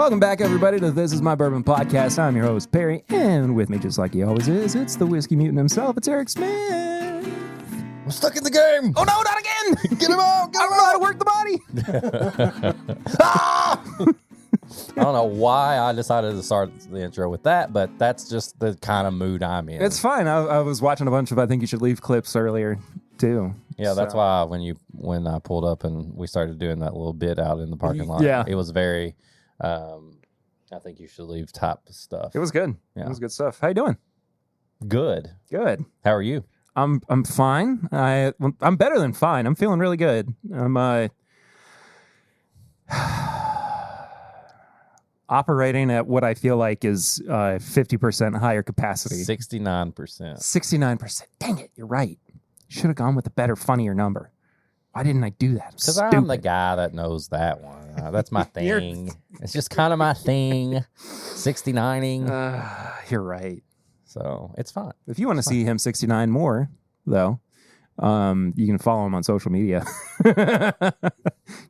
Welcome back, everybody, to This Is My Bourbon Podcast. I'm your host, Perry, and with me, just like he always is, it's the whiskey mutant himself. It's Eric Smith. I'm stuck in the game. Oh, no, not again. Get him out. Get him I don't know how to work the body. Ah! I don't know why I decided to start the intro with that, but that's just the kind of mood I'm in. It's fine. I was watching a bunch of I Think You Should Leave clips earlier, too. Yeah, that's why when I pulled up and we started doing that little bit out in the parking lot, it was very, I think you should leave type stuff. It was good. Yeah. It was good stuff. How you doing? Good. Good. How are you? I'm fine. I'm better than fine. I'm feeling really good. I'm operating at what I feel like is 50% higher capacity. 69%. 69%. Dang it, you're right. Should have gone with a better, funnier number. Why didn't I do that? Because I'm the guy that knows that one. That's my thing. It's just kind of my thing. 69ing. You're right. So it's fine. If you want to see him 69 more, though, you can follow him on social media. Did you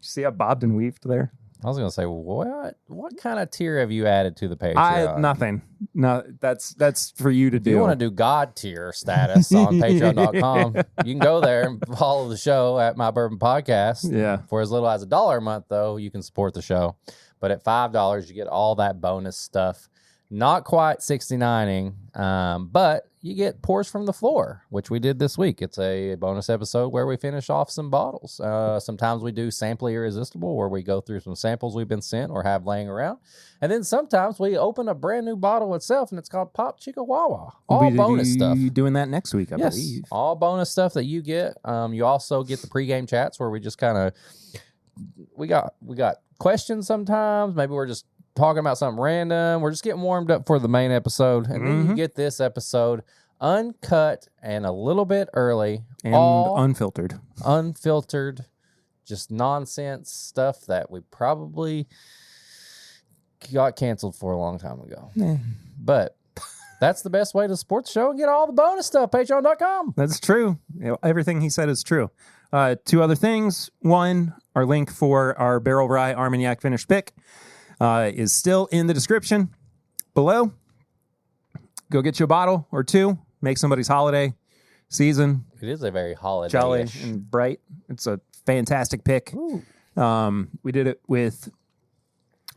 see how bobbed and weaved there? I was going to say, what kind of tier have you added to the Patreon? Nothing. No, that's for you to do. If you want to do God tier status on patreon.com, you can go there and follow the show at My Bourbon Podcast. Yeah. For as little as $1 a month, though, you can support the show. But at $5, you get all that bonus stuff. Not quite 69ing, but you get Pours from the Floor, which we did this week. It's a bonus episode where we finish off some bottles. Sometimes we do Sample Irresistible, where we go through some samples we've been sent or have laying around. And then sometimes we open a brand new bottle itself, and it's called Pop Chica Wawa. All bonus stuff. You're doing that next week, I believe. All bonus stuff that you get. You also get the pregame chats where we just kind of we got questions sometimes. Maybe we're just talking about something random. We're just getting warmed up for the main episode. And then you get this episode uncut and a little bit early. And unfiltered. Unfiltered. Just nonsense stuff that we probably got canceled for a long time ago. But that's the best way to support the show and get all the bonus stuff. Patreon.com. That's true. Everything he said is true. Two other things. One, our link for our Barrel Rye Armagnac finished pick is still in the description below. Go get you a bottle or two. Make somebody's holiday season. It is a very holiday jolly and bright. It's a fantastic pick. We did it with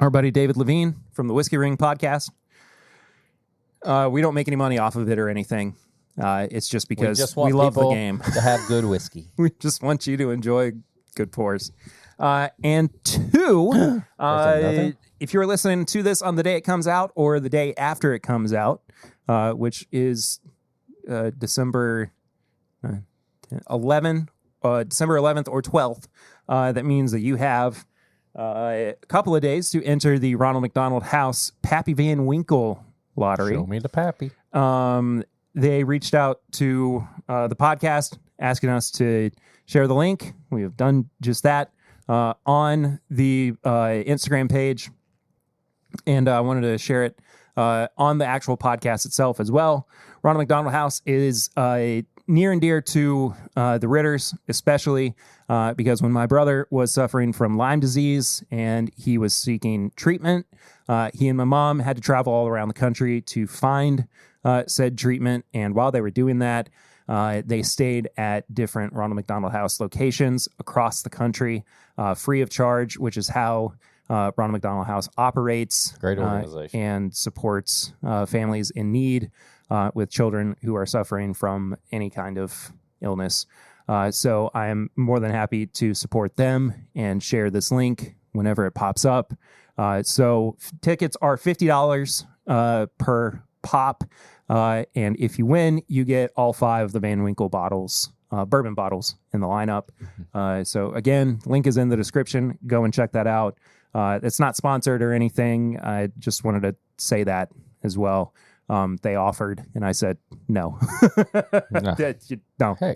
our buddy David Levine from the Whiskey Ring podcast. We don't make any money off of it or anything. It's just because we love the game. To have good whiskey. We just want you to enjoy good pours. And two, if you're listening to this on the day it comes out or the day after it comes out, which is December 11th or 12th, that means that you have a couple of days to enter the Ronald McDonald House Pappy Van Winkle lottery. Show me the Pappy. They reached out to the podcast asking us to share the link. We have done just that on the Instagram page, and I wanted to share it on the actual podcast itself as well. Ronald McDonald House is near and dear to the Ritters, especially because when my brother was suffering from Lyme disease and he was seeking treatment, he and my mom had to travel all around the country to find said treatment. And while they were doing that, they stayed at different Ronald McDonald House locations across the country, free of charge, which is how Ronald McDonald House operates. Great organization. And supports families in need with children who are suffering from any kind of illness. So I am more than happy to support them and share this link whenever it pops up. So tickets are $50 per pop. And if you win, you get all 5 of the Van Winkle bottles, bourbon bottles in the lineup. So again, link is in the description. Go and check that out. It's not sponsored or anything. I just wanted to say that as well. They offered, and I said no.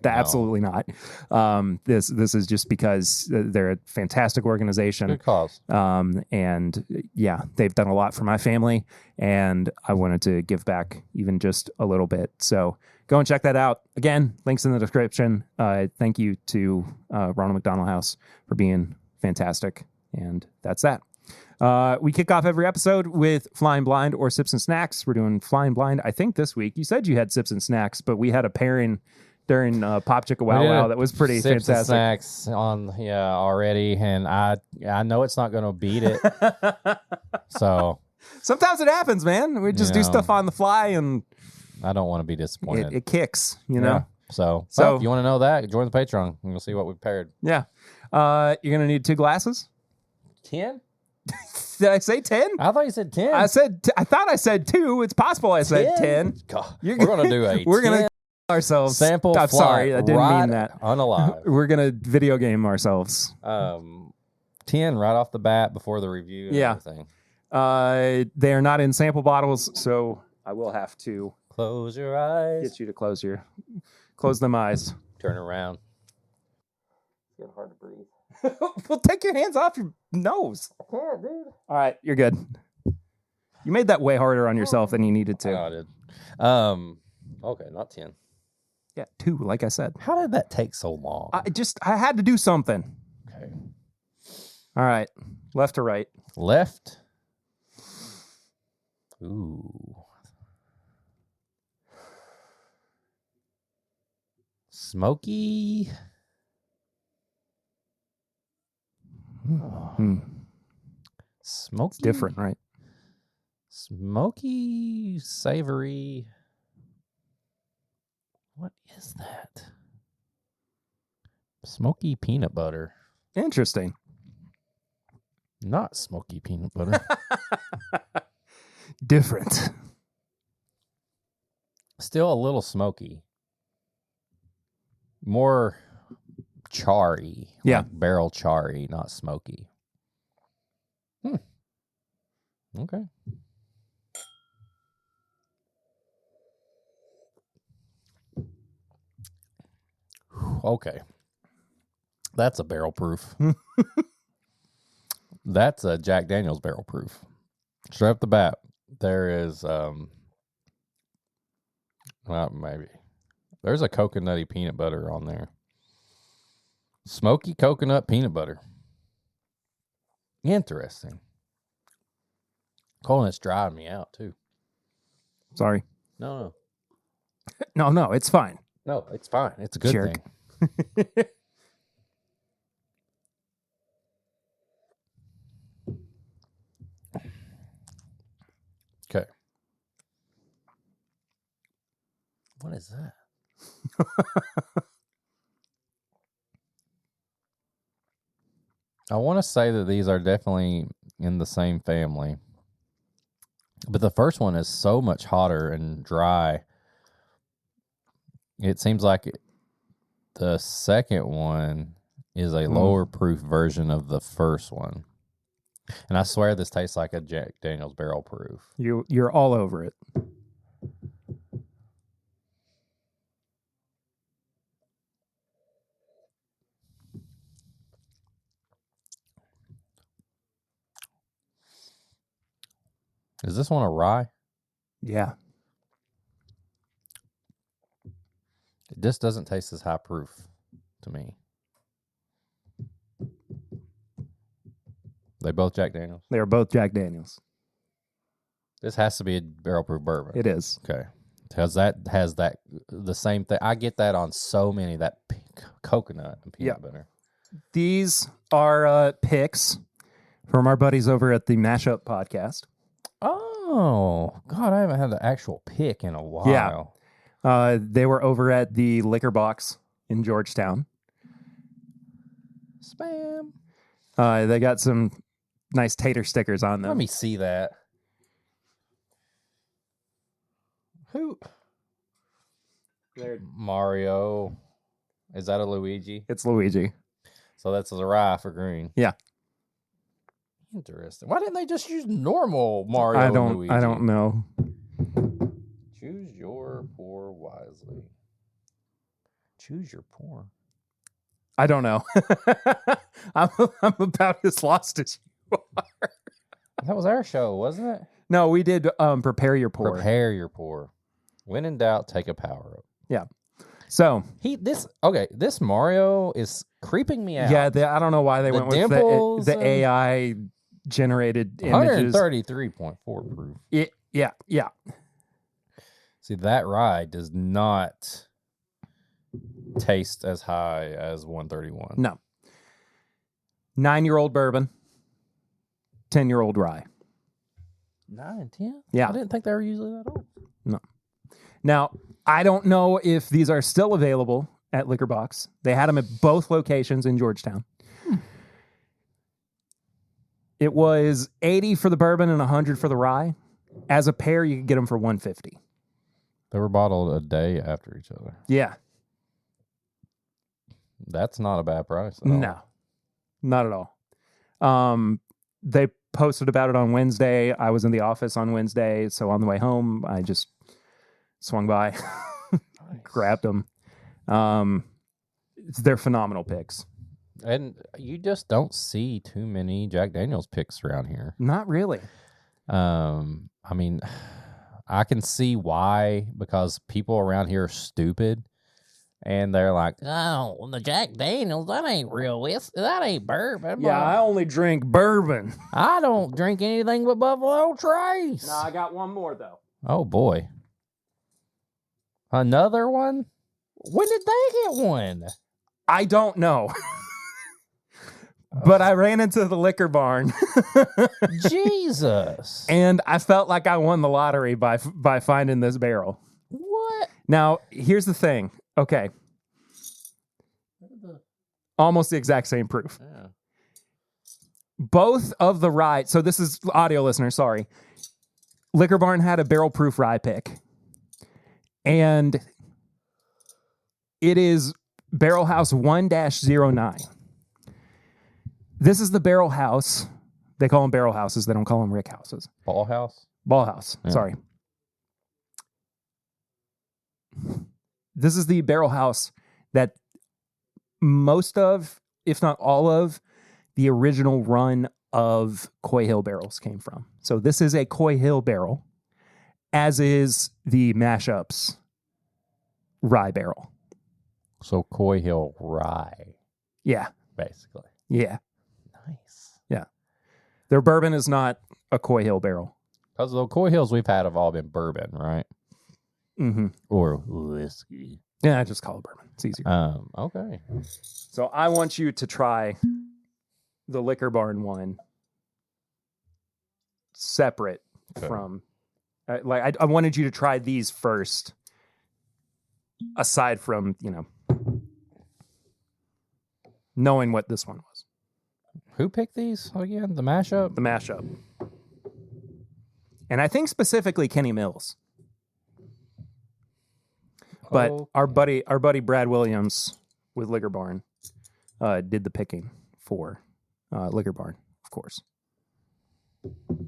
Absolutely not. This is just because they're a fantastic organization. Good cause. And yeah, they've done a lot for my family, and I wanted to give back even just a little bit. So go and check that out. Again, links in the description. Thank you to Ronald McDonald House for being fantastic, and that's that. We kick off every episode with Flying Blind or Sips and Snacks. We're doing Flying Blind, I think, this week. You said you had Sips and Snacks, but we had a pairing during Pop Chicka Wow Wow that was pretty Sips fantastic. And snacks on already, and I know it's not going to beat it. So sometimes it happens, man. We just do stuff on the fly, and I don't want to be disappointed. It kicks, you know. So if you want to know that, join the Patreon, and you'll see what we've paired. Yeah, you're gonna need 2 glasses. 10? Did I say 10? I thought you said 10. I thought I said 2. It's possible I said 10. God, we're gonna do a. We're gonna ourselves sample. I'm sorry, I didn't mean that. Unalive. We're gonna video game ourselves. 10 right off the bat before the review. And everything. They are not in sample bottles, so I will have to close your eyes. Get you to close them eyes. Turn around. It's getting hard to breathe. Well, take your hands off your nose. I can't, dude. All right, you're good. You made that way harder on yourself than you needed to. I did. Okay, not 10. Yeah, 2, like I said. How did that take so long? I had to do something. Okay. All right, left or right? Left. Ooh. Smoky. Smoky. It's different, right? Smoky, savory. What is that? Smoky peanut butter. Interesting. Not smoky peanut butter. Different. Still a little smoky. More charry. Yeah. Like barrel charry, not smoky. Okay. Okay. That's a barrel proof. That's a Jack Daniel's barrel proof. Straight up the bat, there is well, maybe. There's a coconutty peanut butter on there. Smoky coconut peanut butter. Interesting. Colin, it's driving me out too. Sorry. No, No, it's fine. no, it's fine. It's a good Jerk. thing. Okay. What is that? I want to say that these are definitely in the same family. But the first one is so much hotter and dry. It seems like the second one is a lower proof version of the first one. And I swear this tastes like a Jack Daniel's barrel proof. You're all over it. Is this one a rye? Yeah. This doesn't taste as high proof to me. They both Jack Daniels? They are both Jack Daniels. This has to be a barrel proof bourbon. It is. Okay. Because that has the same thing. I get that on so many, that coconut and peanut butter. These are picks from our buddies over at the Mashup Podcast. Oh, God, I haven't had the actual pick in a while. Yeah. They were over at the Liquor Box in Georgetown. Spam. They got some nice tater stickers on them. Let me see that. Who? Mario. Is that a Luigi? It's Luigi. So that's a rye for green. Yeah. Interesting. Why didn't they just use normal Mario and Luigi? I don't know. Choose your pour wisely. Choose your pour. I don't know. I'm about as lost as you are. That was our show, wasn't it? No, we did prepare your pour. Prepare your pour. When in doubt, take a power up. Yeah. So this Mario is creeping me out. Yeah, I don't know why they went with dimples the AI generated images. 133.4 proof. Yeah. See, that rye does not taste as high as 131. No. 9-year-old bourbon, 10-year-old rye. 9 and 10? Yeah. I didn't think they were usually that old. No. Now, I don't know if these are still available at Liquor Box. They had them at both locations in Georgetown. It was $80 for the bourbon and $100 for the rye. As a pair, you could get them for $150. They were bottled a day after each other. Yeah. That's not a bad price at all. No, not at all. They posted about it on Wednesday. I was in the office on Wednesday, so on the way home, I just swung by, grabbed them. They're phenomenal picks. And you just don't see too many Jack Daniel's picks around here. Not really. I mean, I can see why, because people around here are stupid. And they're like, oh, the Jack Daniels, that ain't real whiskey. That ain't bourbon. Yeah, I only drink bourbon. I don't drink anything but Buffalo Trace. No, I got one more, though. Oh, boy. Another one? When did they get one? I don't know. But I ran into the liquor barn. Jesus. And I felt like I won the lottery by finding this barrel. What? Now, here's the thing. Okay. Almost the exact same proof. Yeah. Both of the rye. So this is audio listener. Sorry. Liquor Barn had a barrel proof rye pick. And it is Barrel House 1-09. This is the Barrel House. They call them barrel houses. They don't call them rick houses. Ball house? Ball house. Yeah. Sorry. This is the barrel house that most of, if not all of, the original run of Coy Hill barrels came from. So this is a Coy Hill barrel, as is the Mashups rye barrel. So Coy Hill rye, Yeah. basically. Yeah. Nice. Yeah. Their bourbon is not a Coy Hill barrel. Because the Coy Hills we've had have all been bourbon, right? Mm-hmm. Or whiskey. Yeah, I just call it bourbon. It's easier. Okay. So I want you to try the Liquor Barn one separate from... I wanted you to try these first, aside from, knowing what this one was. Who picked these again? The mashup? The mashup. And I think specifically Kenny Mills. But our buddy Brad Williams with Liquor Barn did the picking for Liquor Barn, of course.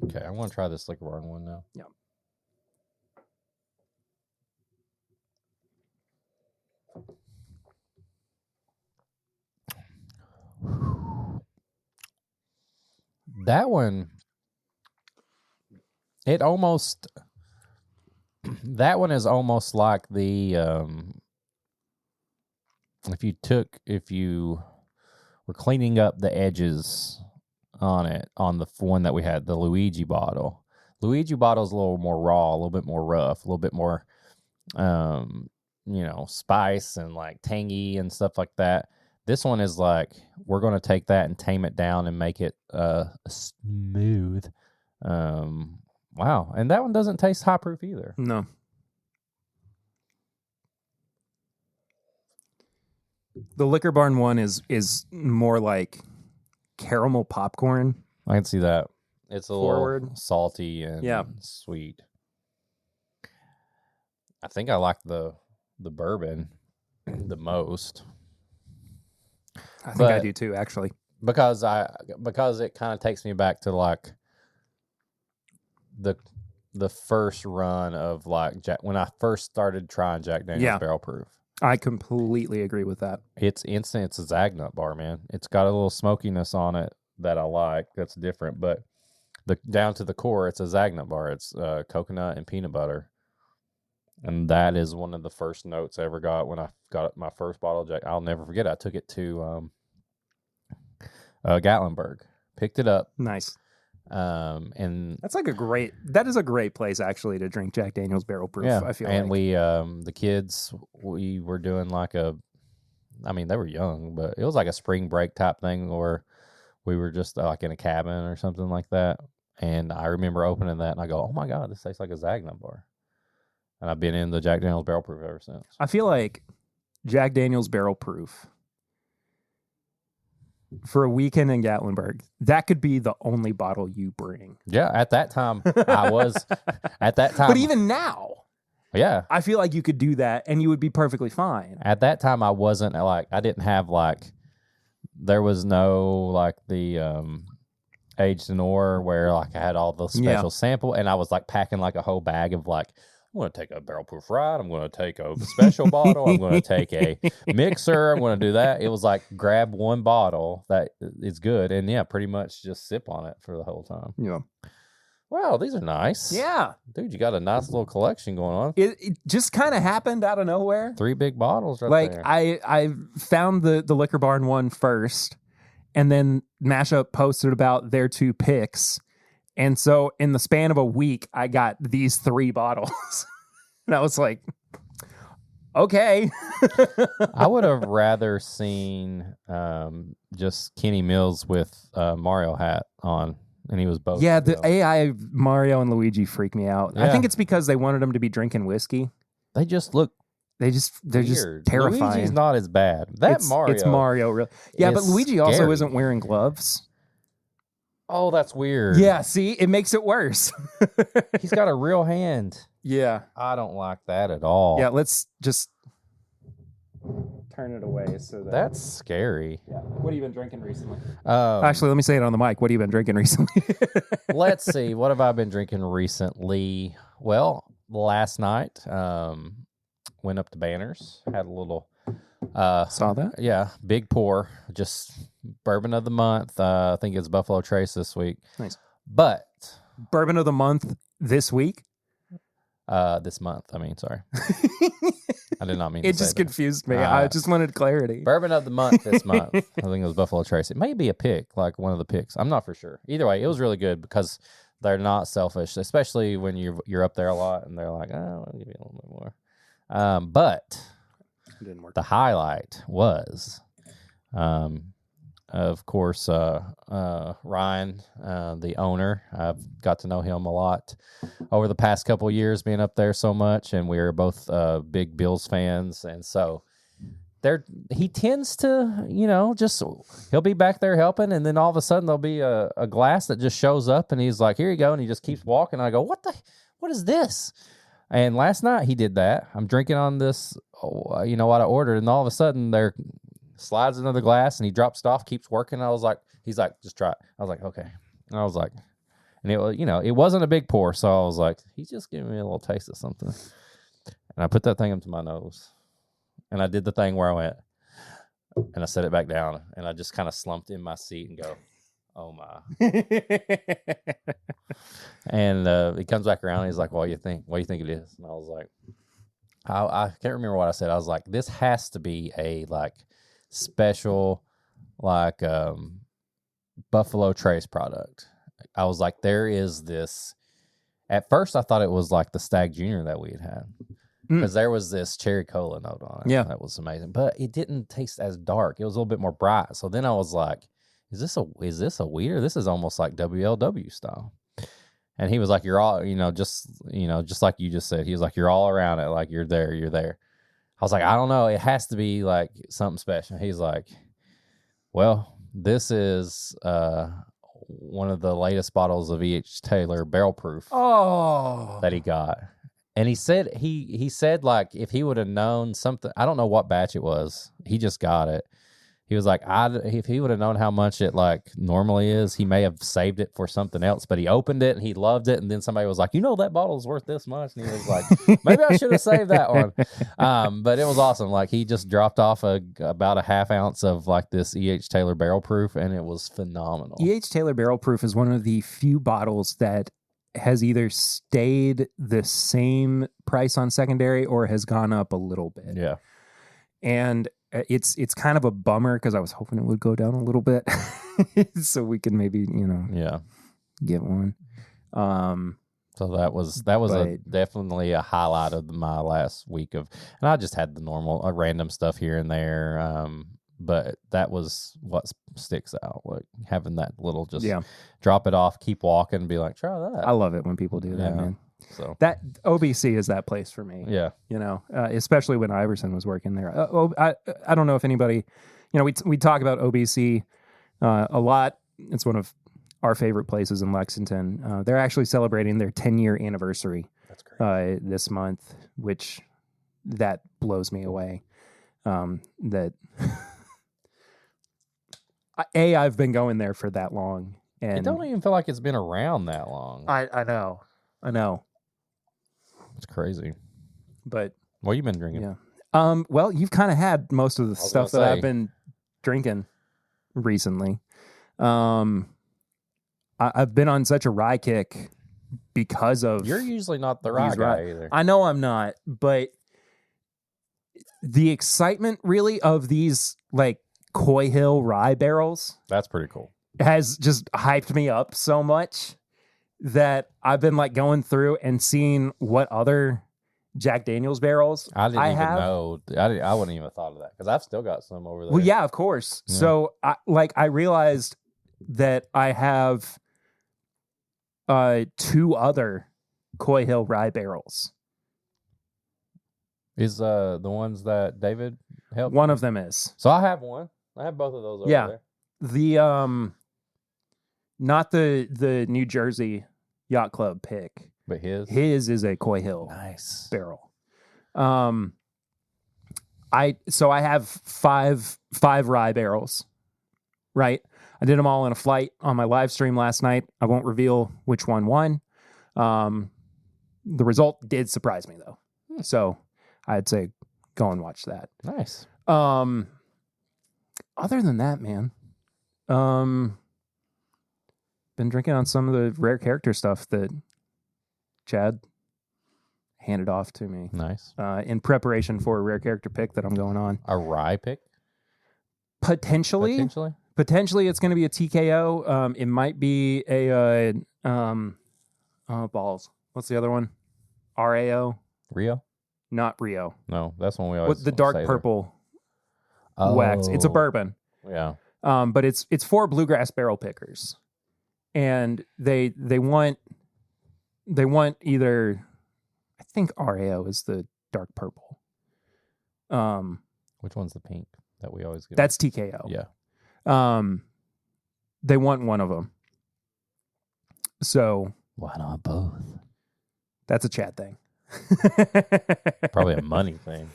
Okay, I want to try this Liquor Barn one now. Yeah. That one, that one is almost like the, if you were cleaning up the edges on it, on the one that we had, the Luigi bottle. Luigi bottle is a little more raw, a little bit more rough, a little bit more, spice and like tangy and stuff like that. This one is like, we're going to take that and tame it down and make it smooth. Wow. And that one doesn't taste high proof either. No. The Liquor Barn one is more like caramel popcorn. I can see that. It's a Forward. little salty and sweet. I think I like the bourbon the most. I think I do too, actually. Because it kind of takes me back to like the first run of like when I first started trying Jack Daniel's Barrel Proof. I completely agree with that. It's instant. It's a Zagnut bar, man. It's got a little smokiness on it that I like. That's different, but down to the core, it's a Zagnut bar. It's coconut and peanut butter, and that is one of the first notes I ever got when I got my first bottle of Jack. I'll never forget it. I took it to Gatlinburg, picked it up. Nice. And that is a great place actually to drink Jack Daniel's Barrel Proof. yeah, I feel and like. we the kids, we were doing like they were young, but it was like a spring break type thing where we were just like in a cabin or something like that. And I remember opening that and I go, oh my God, this tastes like a Zagnut bar. And I've been in the Jack Daniel's Barrel Proof ever since. I feel like Jack Daniel's Barrel Proof for a weekend in Gatlinburg, that could be the only bottle you bring. Yeah, at that time I was at that time. But even now, yeah, I feel like you could do that and you would be perfectly fine. At that time I wasn't like, I didn't have like, there was no like the aged in ore where like I had all the special sample, and I was like packing like a whole bag of like, I'm going to take a barrel proof rye, I'm going to take a special bottle, I'm going to take a mixer, I'm going to do that. It was like grab one bottle that is good and pretty much just sip on it for the whole time. Yeah. Wow, these are nice. Yeah. Dude, you got a nice little collection going on. It just kind of happened out of nowhere. 3 big bottles right like there. I found the Liquor Barn one first, and then Mashup posted about their 2 picks. And so in the span of a week, I got these 3 bottles. And I was like, okay. I would have rather seen just Kenny Mills with Mario hat on. And he was both. Yeah, the AI Mario and Luigi freak me out. Yeah. I think it's because they wanted them to be drinking whiskey. They just look they're weird. just terrifying. Luigi's not as bad. It's Mario, really. Yeah, but Luigi scary. also isn't wearing gloves. Oh, that's weird. Yeah, see, it makes it worse. He's got a real hand. Yeah. I don't like that at all. Yeah, let's just turn it away so that's scary. Yeah. What have you been drinking recently? Actually, let me say it on the mic. What have you been drinking recently? Let's see. What have I been drinking recently? Well, last night, went up to Banners, had a little Saw that? Yeah, big pour. Just bourbon of the month. I think it's Buffalo Trace this week. Nice. But bourbon of the month this week? This month. I mean, sorry. I did not mean it to just say that. confused me. I just wanted clarity. Bourbon of the month this month. I think it was Buffalo Trace. It may be a pick, like one of the picks. I'm not for sure. Either way, it was really good because they're not selfish, especially when you're up there a lot and they're like, oh, I'll give you a little bit more. But it didn't work. The highlight was, of course, Ryan, the owner. I've got to know him a lot over the past couple of years, being up there so much, and we are both big Bills fans, and so he tends to, just he'll be back there helping, and then all of a sudden there'll be a glass that just shows up, and he's like, "Here you go," and he just keeps walking. And I go, "What is this?" And last night he did that. I'm drinking on this, what I ordered, and all of a sudden there slides another glass, and he drops it off, keeps working. He's like, "Just try it." I was like, "Okay." And I was like, and it was, it wasn't a big pour, so I was like, he's just giving me a little taste of something. And I put that thing up to my nose, and I did the thing where I went, and I set it back down, and I just kind of slumped in my seat and go, "Oh my!" And he comes back around, and he's like, "What do you think? What do you think it is?" And I was like, I can't remember what I said. I was like, "This has to be a special Buffalo Trace product." I was like, there is this. At first, I thought it was like the Stag Junior that we had because there was this cherry cola note on it. Yeah, that was amazing, but it didn't taste as dark. It was a little bit more bright. So then I was like, "Is this a weeder? This is almost like WLW style." And he was like, "You're all, just like you just said." He was like, "You're all around it. Like you're there. I was like, "I don't know. It has to be like something special." He's like, "Well, this is one of the latest bottles of E.H. Taylor Barrel Proof that he got." And he said he said like if he would have known something, I don't know what batch it was. He just got it. He was like, if he would have known how much it normally is, he may have saved it for something else. But he opened it and he loved it. And then somebody was like, that bottle's worth this much. And he was like, maybe I should have saved that one. But it was awesome. Like he just dropped off about a half ounce of this E.H. Taylor Barrel Proof, and it was phenomenal. E.H. Taylor Barrel Proof is one of the few bottles that has either stayed the same price on secondary or has gone up a little bit. Yeah. And it's kind of a bummer because I was hoping it would go down a little bit so we can maybe, Yeah. get one. So that was definitely a highlight of my last week and I just had the normal random stuff here and there. But that was what sticks out, like having that little drop it off, keep walking, and be like, try that. I love it when people do that, man. So that OBC is that place for me. Yeah, especially when Iverson was working there. I don't know if anybody, we talk about OBC a lot. It's one of our favorite places in Lexington. They're actually celebrating their 10-year anniversary. That's great. This month, which that blows me away. That I've been going there for that long, and it don't even feel like it's been around that long. I know. It's crazy. But what you been drinking? Yeah. Well, you've kind of had most of the stuff that I've been drinking recently. I've been on such a rye kick because of... You're usually not the rye guy either. I know I'm not, but the excitement really of these like Coy Hill rye barrels... That's pretty cool. ...has just hyped me up so much that I've been like going through and seeing what other Jack Daniel's barrels I didn't even know. I wouldn't even have thought of that because I've still got some over there. Well, yeah, of course. Yeah. So I realized that I have 2 other Coy Hill rye barrels. Is the ones that David helped? One of them is. So I have one. I have both of those over there. The not the New Jersey Yacht Club pick, but his is a Coy Hill barrel. I have five rye barrels, right? I did them all in a flight on my live stream last night. I won't reveal which one won. The result did surprise me though, so I'd say go and watch that. Nice. Other than that, man, been drinking on some of the rare character stuff that Chad handed off to me. Nice. In preparation for a rare character pick that I'm going on. A rye pick? Potentially, it's going to be a TKO. It might be a balls. What's the other one? RAO? Rio? Not Rio. No, that's one we always With the dark purple wax. It's a bourbon. Yeah. But it's for bluegrass barrel pickers. And they want either, I think RAO is the dark purple. Which one's the pink that we always get? That's TKO. Yeah. They want one of them. So why not both? That's a Chad thing. Probably a money thing.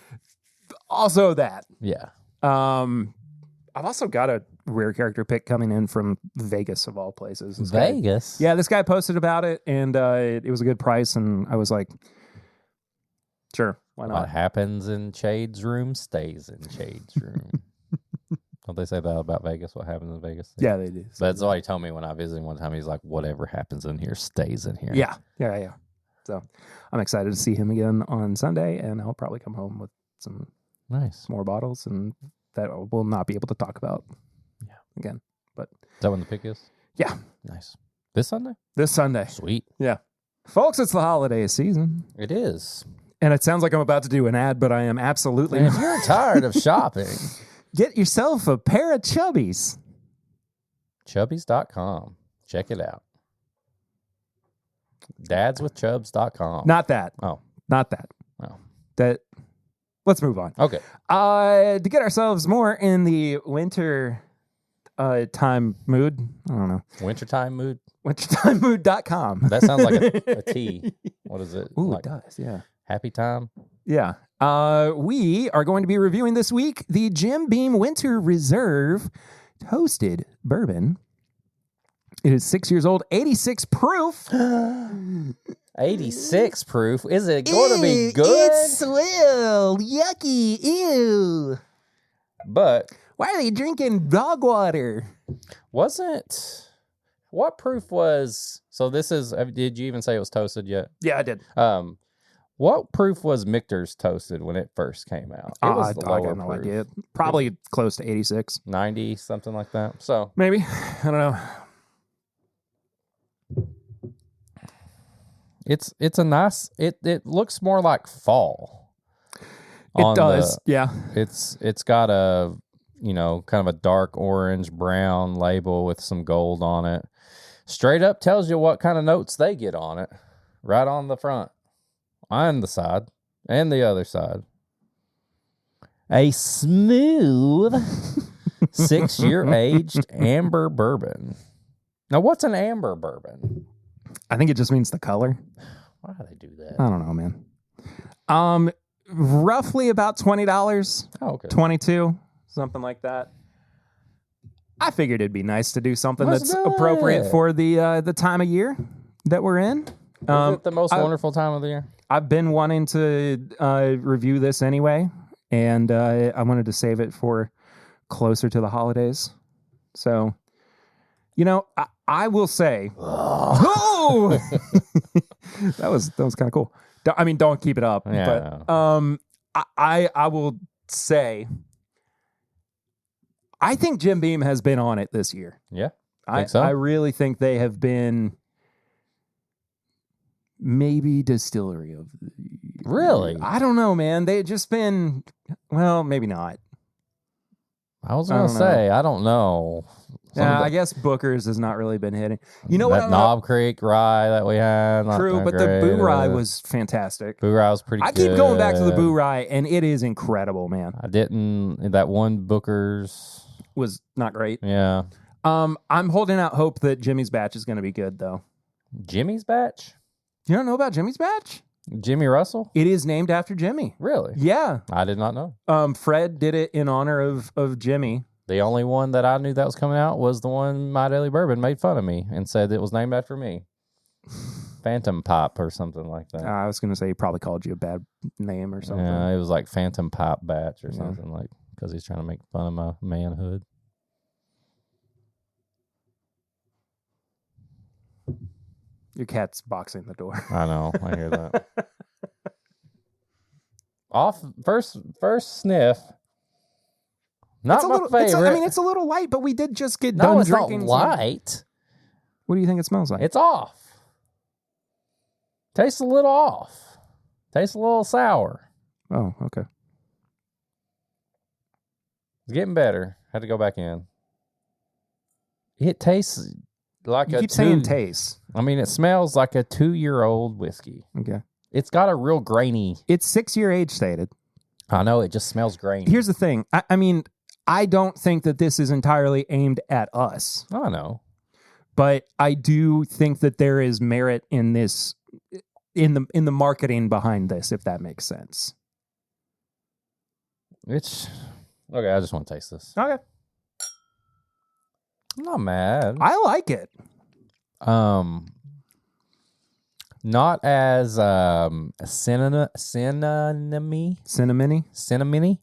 Also that. Yeah. I've also got a rare character pick coming in from Vegas of all places. Vegas? Yeah, this guy posted about it, and it was a good price, and I was like, sure, why not? What happens in Chade's room stays in Chade's room. Don't they say that about Vegas? What happens in Vegas? Yeah, they do. That's all he told me when I visited one time. He's like, whatever happens in here stays in here. Yeah. So I'm excited to see him again on Sunday, and I'll probably come home with some more bottles, and that we'll not be able to talk about again. But is that when the pick is? Yeah. Nice. This Sunday? This Sunday. Sweet. Yeah. Folks, it's the holiday season. It is. And it sounds like I'm about to do an ad, but I am absolutely not. If you're tired of shopping, get yourself a pair of Chubbies. Chubbies.com. Check it out. Dadswithchubs.com. Not that. Oh. Not that. Oh. That. Let's move on. Okay. To get ourselves more in the winter time mood. I don't know. Wintertime mood? Wintertimemood.com. That sounds like a tea. What is it? Ooh, like, it does, yeah. Happy time? Yeah. We are going to be reviewing this week the Jim Beam Winter Reserve Toasted Bourbon. It is 6 years old, 86 proof. 86 proof? Is it going to be good? It's swill. Yucky. Ew. But why are they drinking dog water? What proof was... So this is... Did you even say it was toasted yet? Yeah, I did. What proof was Michter's toasted when it first came out? It was the lower I got no proof. idea. Probably close to 86. 90, something like that. So maybe. I don't know. It's a nice. It looks more like fall. It does. Yeah. It's got a kind of a dark orange brown label with some gold on it. Straight up tells you what kind of notes they get on it, right on the front, on the side, and the other side. A smooth 6-year aged amber bourbon. Now, what's an amber bourbon? I think it just means the color. Why do they do that? I don't know, man. Roughly about $20. Oh, okay. 22, something like that. I figured it'd be nice to do something Let's that's do appropriate it. for the time of year that we're in. Is it the most wonderful time of the year? I've been wanting to review this anyway, and I wanted to save it for closer to the holidays. So, I will say, oh, that was kind of cool. I mean, don't keep it up, Yeah. but I will say, I think Jim Beam has been on it this year. Yeah, I so. I really think they have been maybe distillery of the year. Really? I don't know, man. They've just been, well, maybe not. I was going to say, I don't know. Yeah, I guess Booker's has not really been hitting. You know that what? Knob Creek rye that we had. Not True, that but the great. Boo Rye was fantastic. Boo Rye was pretty good. I keep going back to the Boo Rye, and it is incredible, man. I didn't. That one Booker's Was not great. Yeah. I'm holding out hope that Jimmy's batch is going to be good, though. Jimmy's batch? You don't know about Jimmy's batch? Jimmy Russell? It is named after Jimmy. Really? Yeah. I did not know. Fred did it in honor of Jimmy. The only one that I knew that was coming out was the one My Daily Bourbon made fun of me and said it was named after me. Phantom Pipe or something like that. I was going to say he probably called you a bad name or something. Yeah, it was like Phantom Pipe Batch or something like because he's trying to make fun of my manhood. Your cat's boxing the door. I know. I hear that. Off first sniff. Not my favorite. It's a little light, but we did just get No, done it's not drinking. light. What do you think it smells like? It's off. Tastes a little off. Tastes a little sour. Oh, okay. It's getting better. Had to go back in. It tastes like You keep saying taste. I mean, it smells like a 2-year-old whiskey. Okay. It's got a real grainy. It's 6-year age stated. I know, it just smells grainy. Here's the thing. I mean, I don't think that this is entirely aimed at us, I know. but I do think that there is merit in this, in the marketing behind this, if that makes sense. It's okay. I just want to taste this. Okay. I'm not mad. I like it. Not as cinnamony. Cinnamony. Cinnamony.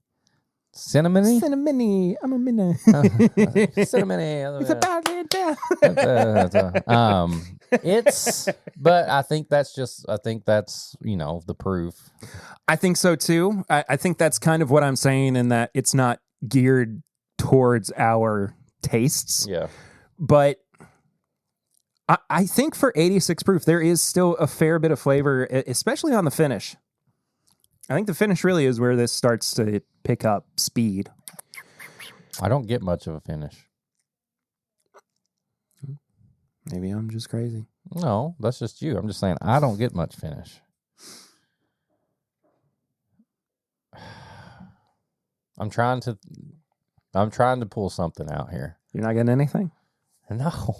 Cinnamony. I'm a minute. Cinnamony. It's about it down. It's, but I think that's the proof. I think so too. I think that's kind of what I'm saying in that it's not geared towards our tastes. Yeah. But I think for 86 proof, there is still a fair bit of flavor, especially on the finish. I think the finish really is where this starts to pick up speed. I don't get much of a finish. Maybe I'm just crazy. No, that's just you. I'm just saying I don't get much finish. I'm trying to pull something out here. You're not getting anything? No.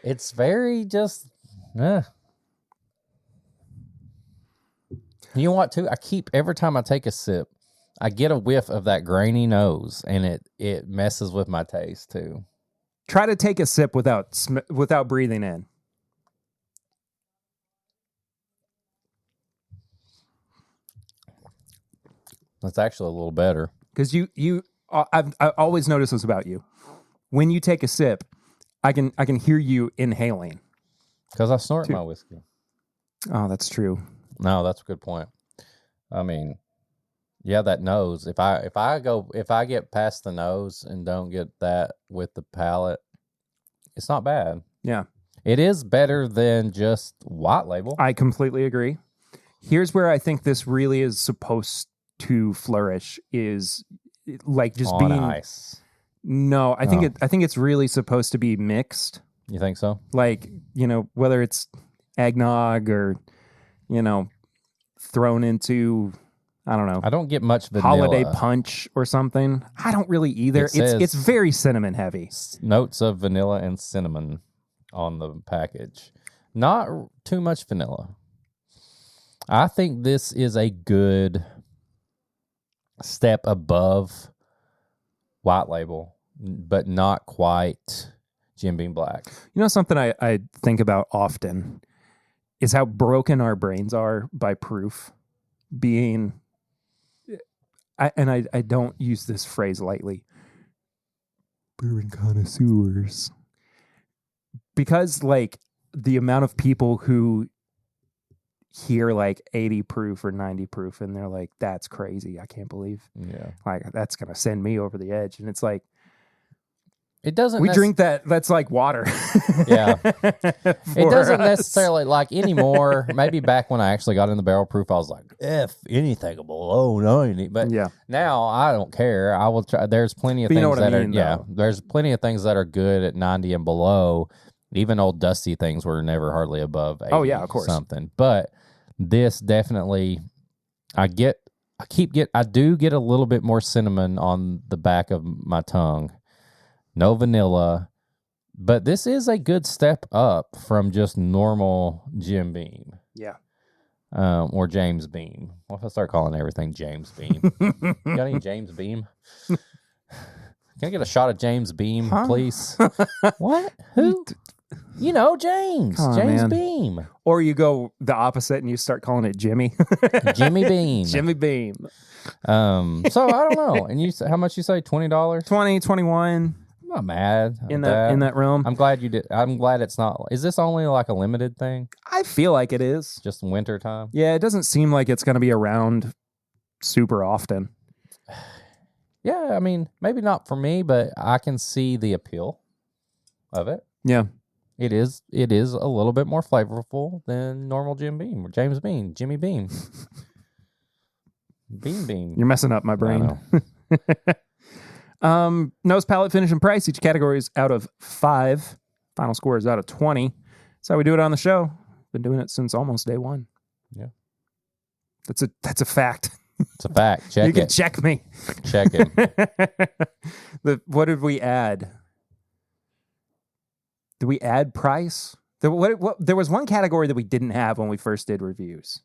It's very just You know what too? Every time I take a sip, I get a whiff of that grainy nose and it messes with my taste too. Try to take a sip without breathing in. That's actually a little better. Because I've always noticed this about you. When you take a sip, I can hear you inhaling. Because I snort my whiskey. Oh, that's true. No, that's a good point. I mean, yeah, that nose. If I get past the nose and don't get that with the palate, it's not bad. Yeah. It is better than just white label. I completely agree. Here's where I think this really is supposed to flourish is like just on being ice. No, I think it's really supposed to be mixed. You think so? Like, whether it's eggnog or, thrown into, I don't know. I don't get much vanilla. Holiday punch or something. I don't really either. It's very cinnamon heavy. Notes of vanilla and cinnamon on the package. Not too much vanilla. I think this is a good step above white label, but not quite Jim Beam Black. Something I think about often is how broken our brains are by proof being, I don't use this phrase lightly, bourbon connoisseurs. Because, like, the amount of people who hear, like, 80 proof or 90 proof, and they're like, that's crazy. I can't believe. Yeah. Like, that's going to send me over the edge. And it's like, it doesn't. We drink that's like water. Yeah. It doesn't necessarily like anymore. Maybe back when I actually got in the barrel proof, I was like, F anything below 90. But now I don't care. I will try. There's plenty of things that are, there's plenty of things that are good at 90 and below. Even old dusty things were never hardly above 80. Oh, yeah, of course. Something. But this definitely, I do get a little bit more cinnamon on the back of my tongue. No vanilla, but this is a good step up from just normal Jim Beam. Yeah. Or James Beam. What if I start calling everything James Beam? Got any James Beam? Can I get a shot of James Beam, please? What? Who? James. James Beam. Or you go the opposite and you start calling it Jimmy. Jimmy Beam. Jimmy Beam. So I don't know. And how much you say? $20? 20, 21. I'm not mad in that realm. I'm glad you did. I'm glad it's not. Is this only like a limited thing? I feel like it is. Just winter time? Yeah, it doesn't seem like it's going to be around super often. Yeah, I mean, maybe not for me, but I can see the appeal of it. Yeah. It is a little bit more flavorful than normal Jim Beam or James Beam, Jimmy Beam. Beam. You're messing up my brain. Nose, palate, finish, and price. Each category is out of 5. Final score is out of 20. That's how we do it on the show. Been doing it since almost day one. Yeah. That's a fact. It's a fact. Check you can check me. Check it. What did we add? Did we add price? There was one category that we didn't have when we first did reviews.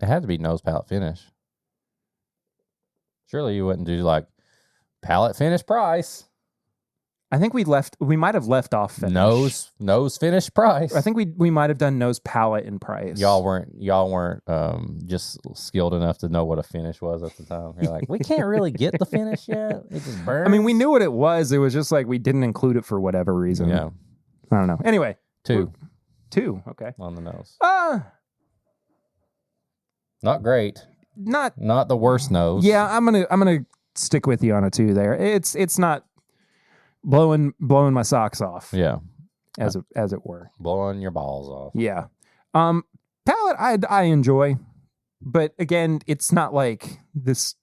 It had to be nose, palate, finish. Surely you wouldn't do like palate, finish, price. I think we might have left off finish. Nose, finish, price. I think we might have done nose, palate, and price. Y'all weren't just skilled enough to know what a finish was at the time. You're like, we can't really get the finish yet. It just burns. I mean, we knew what it was. It was just like we didn't include it for whatever reason. Yeah. I don't know. Anyway. 2. Okay. On the nose. Not great. Not the worst nose. Yeah, I'm gonna stick with you on a 2 there. It's not blowing my socks off. Yeah. As it were. Blowing your balls off. Yeah. Palate I enjoy, but again, it's not like this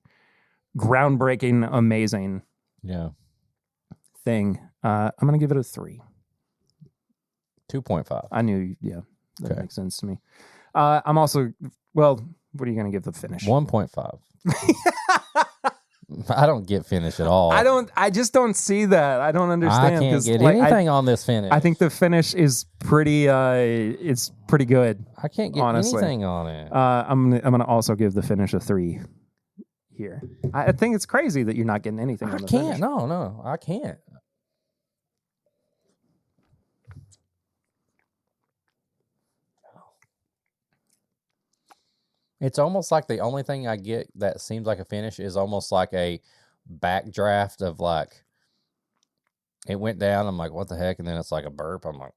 groundbreaking, amazing thing. I'm gonna give it a 3. 2.5. I knew, that makes sense to me. I'm also, what are you going to give the finish? 1.5. I don't get finish at all. I just don't see that. I don't understand. I can't get anything on this finish. I think the finish is pretty, it's pretty good. I can't get anything on it. I'm going to also give the finish a 3 here. I think it's crazy that you're not getting anything on the finish. No, I can't. It's almost like the only thing I get that seems like a finish is almost like a backdraft of like, it went down. I'm like, what the heck? And then it's like a burp. I'm like,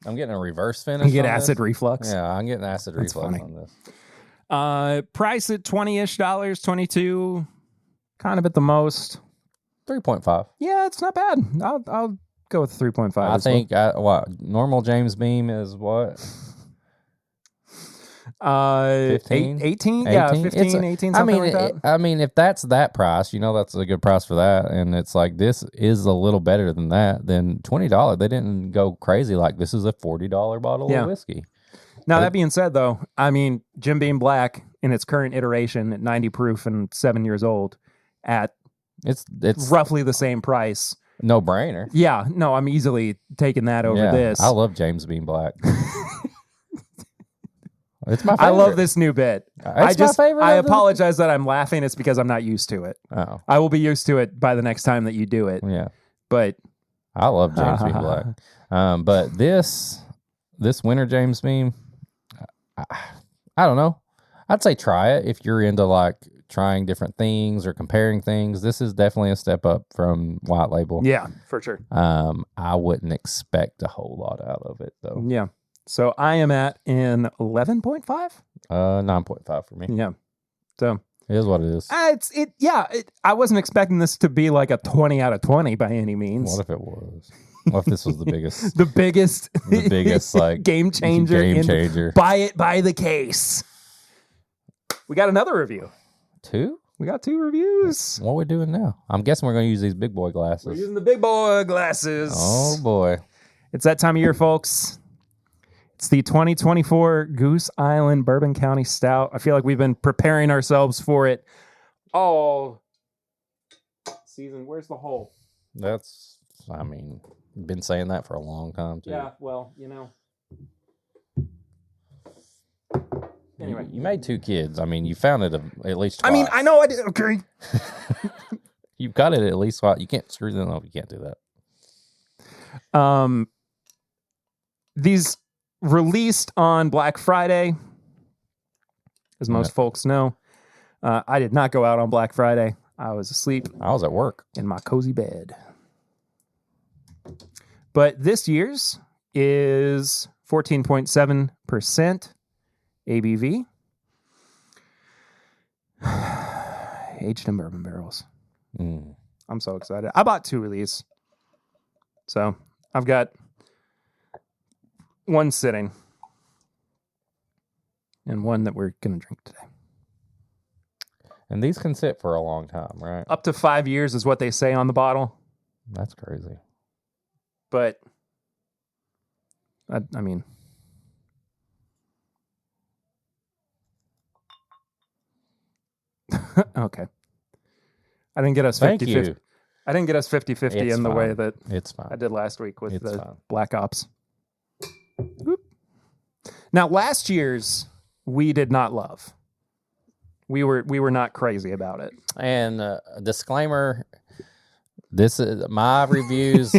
I'm getting a reverse finish. You get acid reflux. Yeah, I'm getting acid reflux on this. Price at $20-ish, 22, kind of at the most. 3.5. Yeah, it's not bad. I'll go with 3.5. I think normal James Beam is what? 15? 18? Yeah, 15, 18, something like that. I mean, if that's that price, that's a good price for that. And it's like, this is a little better than that. Then $20. They didn't go crazy like this is a $40 bottle of whiskey. Now, that being said, though, I mean, Jim Beam Black in its current iteration at 90 proof and 7 years old at it's roughly the same price. No brainer. Yeah, no, I'm easily taking that over this. I love James Beam Black. It's my favorite. I love this new bit. My favorite. I apologize that I'm laughing. It's because I'm not used to it. Oh. I will be used to it by the next time that you do it. Yeah. But I love James Beam Black. But this winter James Beam, I don't know. I'd say try it if you're into like trying different things or comparing things. This is definitely a step up from White Label. Yeah, for sure. I wouldn't expect a whole lot out of it though. Yeah. So I am at an 11.5? 9.5 for me. Yeah. So it is what it is. I wasn't expecting this to be like a 20 out of 20 by any means. What if it was? What if this was the biggest? the biggest like game changer. Buy it by the case. We got another review. 2? We got 2 reviews. What are we doing now? I'm guessing we're going to use these big boy glasses. We're using the big boy glasses. Oh boy. It's that time of year, folks. It's the 2024 Goose Island Bourbon County Stout. I feel like we've been preparing ourselves for it all season. Where's the hole? Been saying that for a long time too. Yeah, well, Anyway. You made 2 kids. You found it at least twice. I know I did. Okay. You've got it at least twice. You can't screw them up. You can't do that. These released on Black Friday, as most folks know. I did not go out on Black Friday. I was asleep. I was at work in my cozy bed. But this year's is 14.7% ABV. Aged in bourbon barrels. I'm so excited. I bought 2 of these. So I've got one sitting and one that we're going to drink today. And these can sit for a long time, right? Up to 5 years is what they say on the bottle. That's crazy. But, I mean... Okay. I didn't get us 50-50. I didn't get us 50-50 in the way that I did last week with the Black Ops. Oop. Now, last year's we did not love. We were not crazy about it. And disclaimer, this is my reviews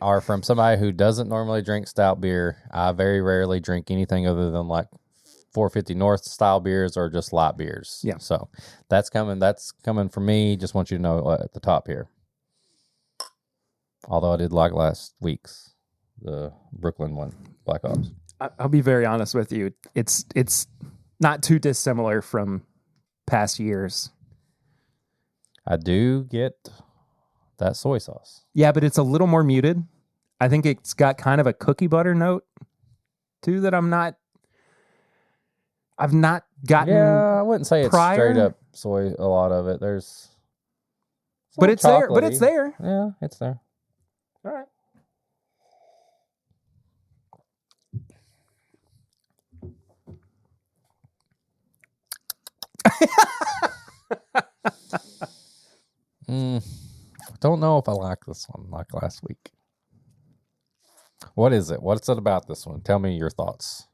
are from somebody who doesn't normally drink stout beer. I very rarely drink anything other than like 450 North style beers or just light beers. Yeah. So that's coming from me. Just want you to know at the top here. Although I did like last week's, the Brooklyn one, Black Ops. I'll be very honest with you. It's not too dissimilar from past years. I do get that soy sauce. Yeah, but it's a little more muted. I think it's got kind of a cookie butter note too that I've not gotten. Yeah, I wouldn't say it's straight up soy. A lot of it. But it's there. But it's there. Yeah, it's there. All right. Don't know if I like this one like last week. What is it? What's it about this one? Tell me your thoughts.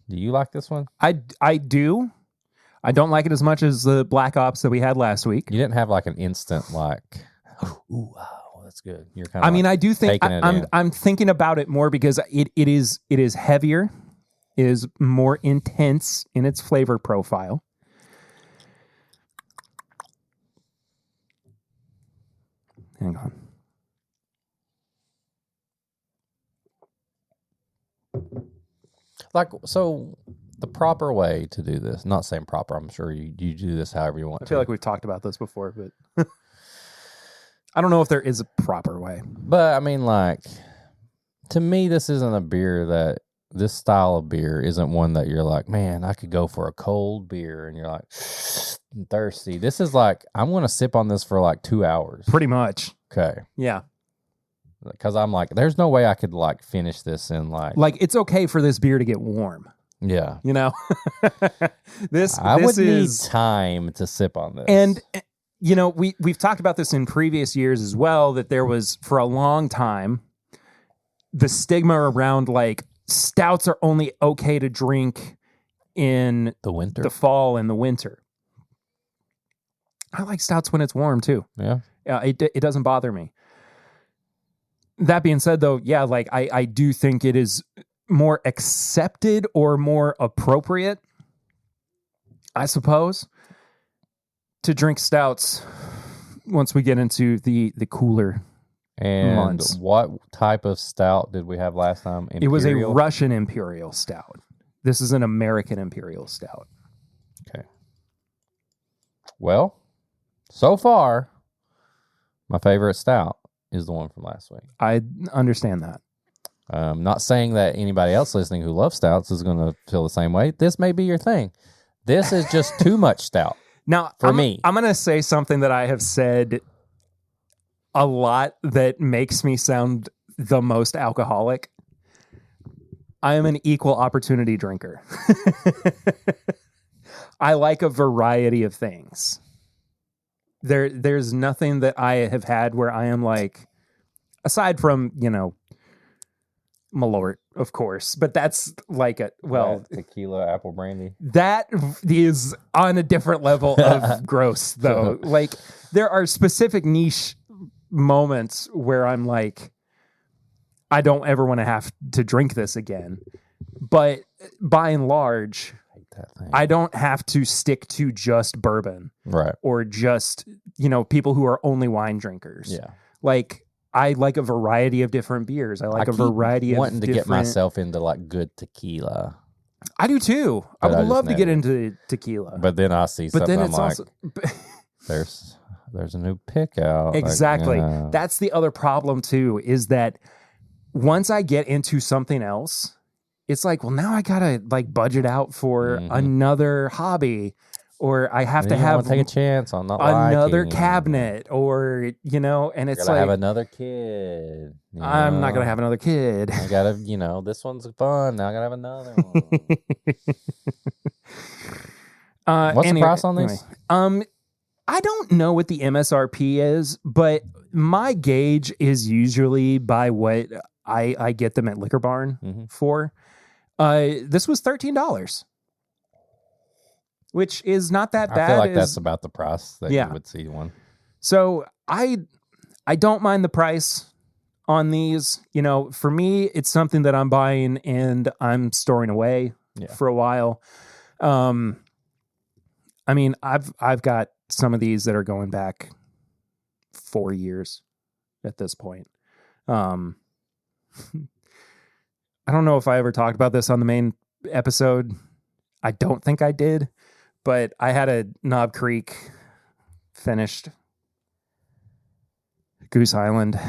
Do you like this one? I do. I don't like it as much as the Black Ops that we had last week. You didn't have like an instant like, ooh, wow, that's good. You're kind of. I mean, I do think I'm thinking about it more because it is heavier, it is more intense in its flavor profile. Hang on. Like, so the proper way to do this, not saying proper, I'm sure you do this however you want. I feel like we've talked about this before, but I don't know if there is a proper way. But I mean, like, to me, this isn't a beer that this style of beer isn't one that you're like, man, I could go for a cold beer, and you're like, I'm thirsty. This is like, I'm going to sip on this for like 2 hours. Pretty much. Okay. Yeah. Because I'm like, there's no way I could like finish this in like it's okay for this beer to get warm. Yeah. You know, I would need time to sip on this. And, you know, we've talked about this in previous years as well, that there was for a long time the stigma around like stouts are only okay to drink in the fall and the winter. I like stouts when it's warm too. Yeah. It doesn't bother me. That being said, though, yeah, like I do think it is more accepted or more appropriate, I suppose, to drink stouts once we get into the cooler months. What type of stout did we have last time? Imperial? It was a Russian Imperial Stout. This is an American Imperial Stout. Okay. Well, so far, my favorite stout is the one from last week. I understand that. Not saying that anybody else listening who loves stouts is going to feel the same way. This may be your thing. This is just too much stout. Now, for me, I'm going to say something that I have said a lot that makes me sound the most alcoholic. I am an equal opportunity drinker. I like a variety of things. There's nothing that I have had where I am like, aside from, you know, Malort, of course, but that's like tequila apple brandy. That is on a different level of gross, though. Like, there are specific niche moments where I'm like, I don't ever want to have to drink this again. But by and large, I don't have to stick to just bourbon, right? Or just, you know, people who are only wine drinkers. Yeah, like I like a variety of different beers. I like a variety of wanting to get myself into like good tequila. I do too. I would love to get into tequila, but then I see something. But then it's like, also there's a new pick out. Exactly. Like, that's the other problem too. Is that once I get into something else, it's like, well, now I gotta like budget out for another hobby, or I have to take a chance on not another liking cabinet, or you know, and it's like have another kid. I'm not gonna have another kid. I gotta, you know, this one's fun. Now I gotta have another one. What's the price on these? I don't know what the MSRP is, but my gauge is usually by what I get them at Liquor Barn for. This was $13, which is not that bad. I feel like that's about the price that you would see one. So I don't mind the price on these. You know, for me, it's something that I'm buying and I'm storing away for a while. I mean, I've got some of these that are going back 4 years at this point. I don't know if I ever talked about this on the main episode. I don't think I did, but I had a Knob Creek finished Goose Island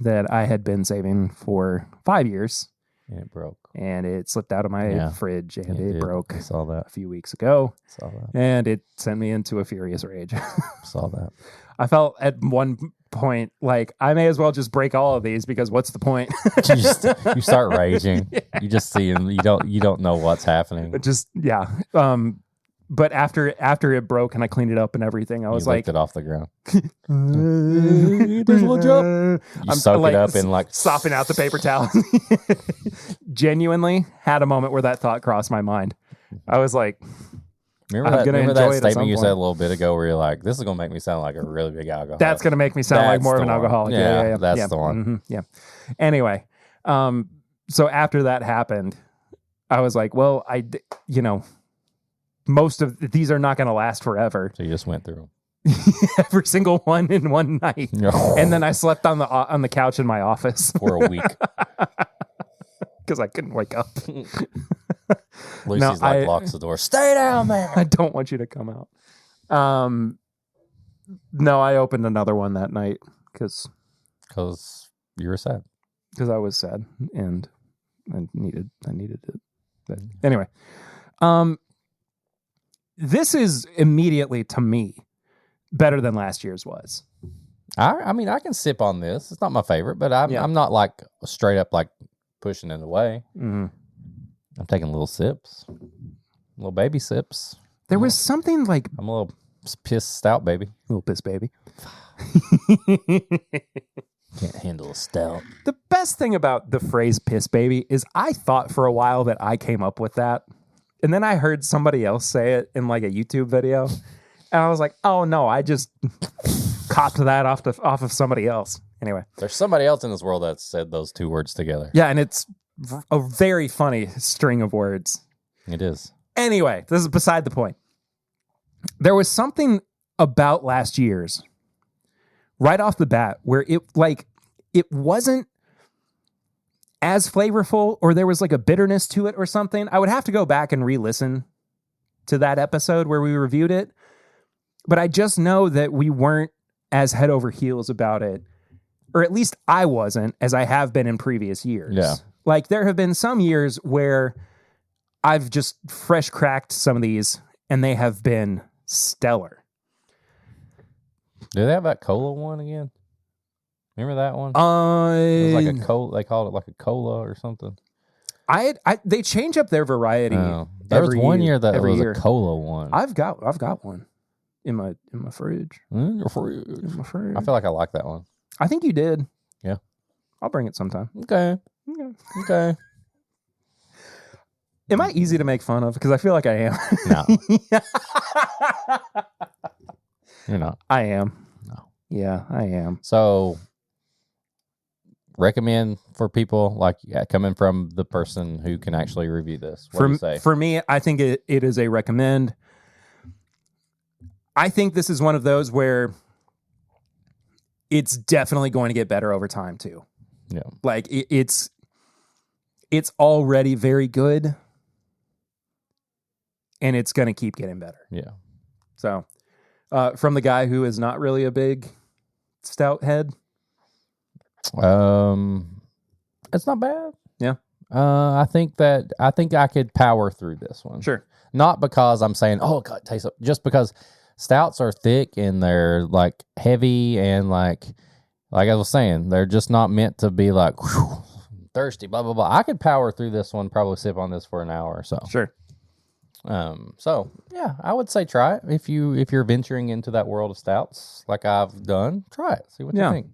that I had been saving for 5 years. And it broke. And it slipped out of my fridge and it broke. I saw that a few weeks ago. Saw that. And it sent me into a furious rage. Saw that. I felt at one point like I may as well just break all of these because what's the point? you start raging. Yeah. You just see them. You don't know what's happening. But but after it broke and I cleaned it up and everything, I was like, licked it off the ground. There's a little drop. You soak it up in like sopping out the paper towel. Genuinely had a moment where that thought crossed my mind. I was like, remember that statement you said a little bit ago where you're like, this is going to make me sound like a really big alcoholic. That's going to make me sound like more of an alcoholic. Yeah, that's the one. Mm-hmm, yeah. Anyway, so after that happened, I was like, well, most of these are not going to last forever. So you just went through them. Every single one in one night. And then I slept on the couch in my office. For a week. Because I couldn't wake up. Lucy's locks the door. Stay down there. I don't want you to come out. No, I opened another one that night because you were sad. Because I was sad and I needed it. But anyway, this is immediately to me better than last year's was. I mean, I can sip on this. It's not my favorite, but I'm not like straight up like pushing it away. Mm-hmm. I'm taking little sips, little baby sips. There was something like I'm a little piss stout baby, little piss baby. Can't handle a stout. The best thing about the phrase piss baby is I thought for a while that I came up with that. And then I heard somebody else say it in like a YouTube video. And I was like, oh no, I just copped that off of somebody else. Anyway. There's somebody else in this world that said those two words together. Yeah, and it's a very funny string of words. It is. Anyway, this is beside the point. There was something about last year's right off the bat where it wasn't as flavorful, or there was like a bitterness to it or something. I would have to go back and re-listen to that episode where we reviewed it. But I just know that we weren't as head over heels about it, or at least I wasn't, as I have been in previous years. Yeah. Like there have been some years where I've just fresh cracked some of these and they have been stellar. Do they have that cola one again? Remember that one? It was like a cola. They called it like a cola or something. They change up their variety. Oh, there was one year that was year. A cola one. I've got one in my fridge. In your fridge. In my fridge. I feel like I like that one. I think you did. Yeah. I'll bring it sometime. Okay. Am I easy to make fun of? Because I feel like I am. No. You're not. I am. No. Yeah, I am. So, recommend for people like coming from the person who can actually review this. What do you say? For me, I think it is a recommend. I think this is one of those where it's definitely going to get better over time too. Yeah. Like it's already very good and it's going to keep getting better. Yeah. So, from the guy who is not really a big stout head. It's not bad. Yeah. I think I could power through this one. Sure. Not because I'm saying, oh, God, taste it. Just because stouts are thick and they're like heavy and like I was saying, they're just not meant to be like whew, thirsty, blah, blah, blah. I could power through this one, probably sip on this for an hour or so. Sure. So yeah, I would say try it. If you're venturing into that world of stouts like I've done, try it. See what you think.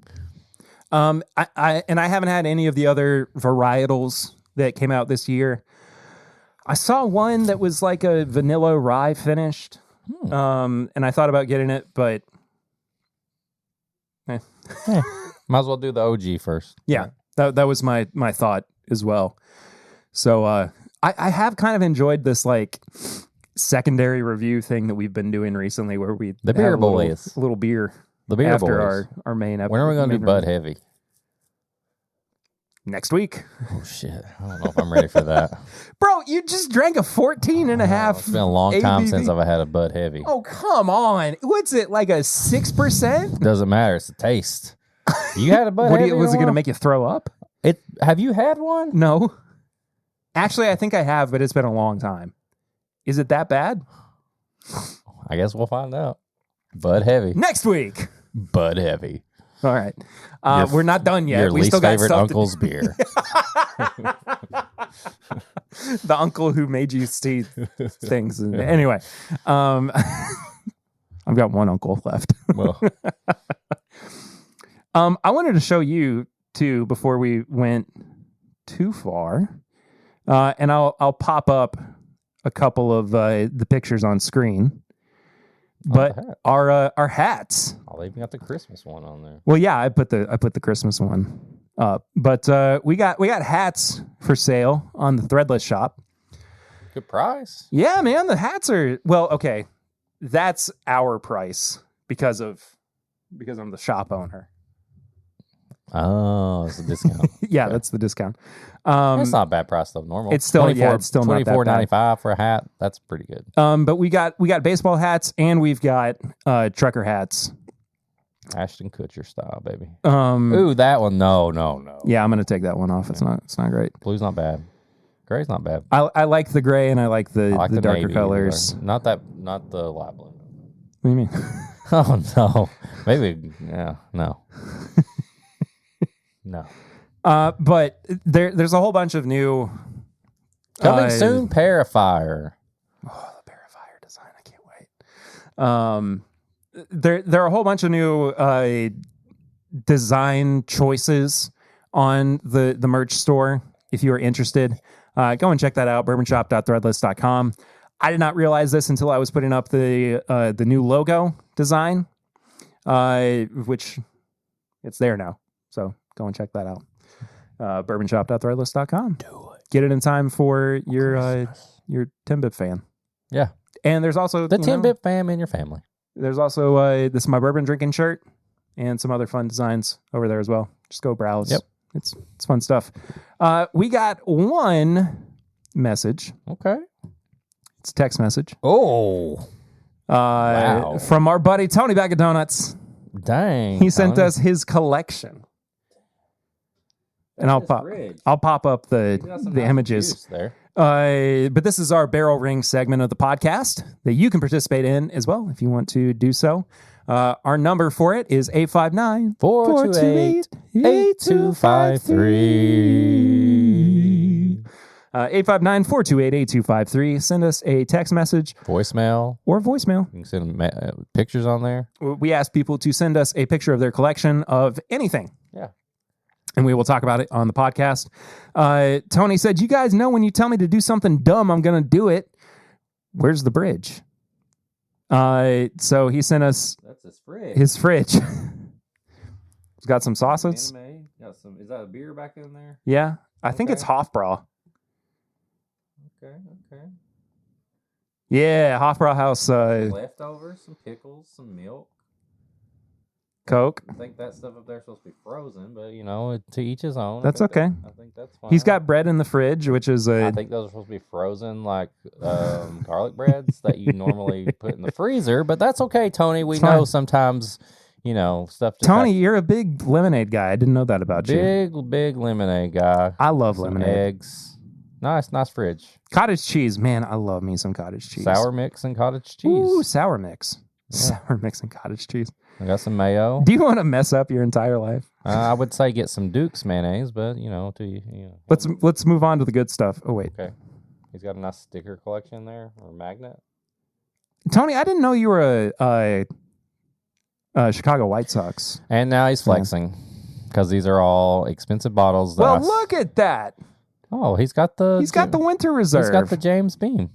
I haven't had any of the other varietals that came out this year. I saw one that was like a vanilla rye finished. And I thought about getting it, but might as well do the OG first. Yeah, that was my thought as well. So I have kind of enjoyed this like secondary review thing that we've been doing recently, where we the beer boys, a little beer, the beer after boys. our main episode. When are we going to do Bud Heavy? Next week. Oh shit! I don't know if I'm ready for that. Bro, you just drank a 14 and a half. It's been a long time since I've had a Bud Heavy. Oh, come on. What's it, like a 6%? Doesn't matter. It's the taste. You had a Bud Heavy? Was it going to make you throw up? Have you had one? No. Actually, I think I have, but it's been a long time. Is it that bad? I guess we'll find out. Bud Heavy. Next week. Bud Heavy. All right. We're not done yet. Your we least still got favorite stuff uncle's beer. The uncle who made you see things. Anyway, I've got one uncle left. Well, I wanted to show you too before we went too far, and I'll pop up a couple of the pictures on screen. But our hats. I'll even got the Christmas one on there. Well, yeah, I put the Christmas one up. But we got hats for sale on the Threadless shop. Good price. Yeah, man, the hats are okay. That's our price because I'm the shop owner. Oh, it's a discount. Yeah, that's the discount. That's not a bad price though. Normal. It's still it's still not that bad. $24.95 for a hat. That's pretty good. But we got baseball hats and we've got trucker hats. Ashton Kutcher style, baby. Um, Ooh, that one. No. Yeah, I'm gonna take that one off. It's not great. Blue's not bad. Gray's not bad. I like the gray and I like the darker navy, colors. Not the light blue. What do you mean? Oh no, maybe no. But there's a whole bunch of new coming soon. Pairifier. Oh, the Pairifier design! I can't wait. There are a whole bunch of new design choices on the merch store. If you are interested, go and check that out. Bourbonshop.threadless.com. I did not realize this until I was putting up the new logo design, which it's there now. So go and check that out. Bourbonshop.threadless.com. Do it. Get it in time for your 10-bit fan. Yeah. And there's also the 10-bit fam in your family. There's also this is my bourbon drinking shirt and some other fun designs over there as well. Just go browse. Yep. It's fun stuff. We got one message. Okay. It's a text message. Oh. Wow. From our buddy Tony Bag of Donuts. Dang. He sent us his collection. And I'll pop up the images there. But this is our barrel ring segment of the podcast that you can participate in as well if you want to do so. Our number for it is 859-428-8253. 859-428-8253. Send us a text message. Voicemail. Or voicemail. You can send pictures on there. We ask people to send us a picture of their collection of anything. Yeah. And we will talk about it on the podcast. Tony said, you guys know when you tell me to do something dumb, I'm going to do it. Where's the bridge? So he sent us... That's his fridge. His fridge. He's got some sauces. Is that a beer back in there? Yeah. I think it's Hofbrau. Okay. Yeah, Hofbrau House. Leftovers, some pickles, some milk. Coke. I think that stuff up there is supposed to be frozen, but to each his own. That's okay. I think that's fine. He's got bread in the fridge, which is I think those are supposed to be frozen, like garlic breads that you normally put in the freezer. But that's okay, Tony. We know sometimes, stuff. Tony, you're a big lemonade guy. I didn't know that about you. Big lemonade guy. I love lemonade. Eggs. Nice fridge. Cottage cheese, man. I love me some cottage cheese. Sour mix and cottage cheese. Ooh, sour mix. Yeah. Sour mix and cottage cheese. I got some mayo. Do you want to mess up your entire life? I would say get some Duke's mayonnaise, but Let's move on to the good stuff. Oh wait. Okay. He's got a nice sticker collection there, or magnet. Tony, I didn't know you were a Chicago White Sox. And now he's flexing because these are all expensive bottles. Look at that. Oh, he's got the Winter Reserve. He's got the James Beam.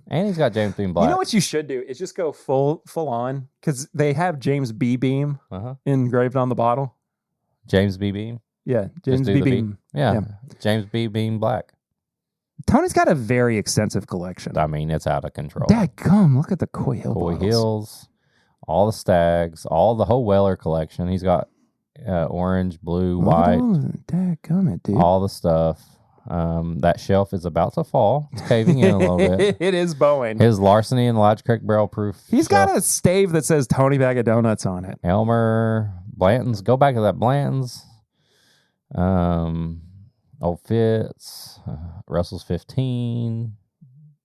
And he's got James Beam Black. You know what you should do is just go full on because they have James B. Beam engraved on the bottle. James B. Beam? Yeah, James B. Beam. Yeah, James B. Beam Black. Tony's got a very extensive collection. I mean, it's out of control. Dadgum, look at the Coy Hill bottles. Hills, all the Stags, the whole Weller collection. He's got orange, blue, white. Dadgum it, dude. All the stuff. That shelf is about to fall. It's caving in a little bit. It is bowing. His Larceny and Lodge Creek barrel proof. He's got a stave that says Tony Bag of Donuts on it. Elmer, Blanton's. Go back to that Blanton's. Old Fitz, Russell's 15,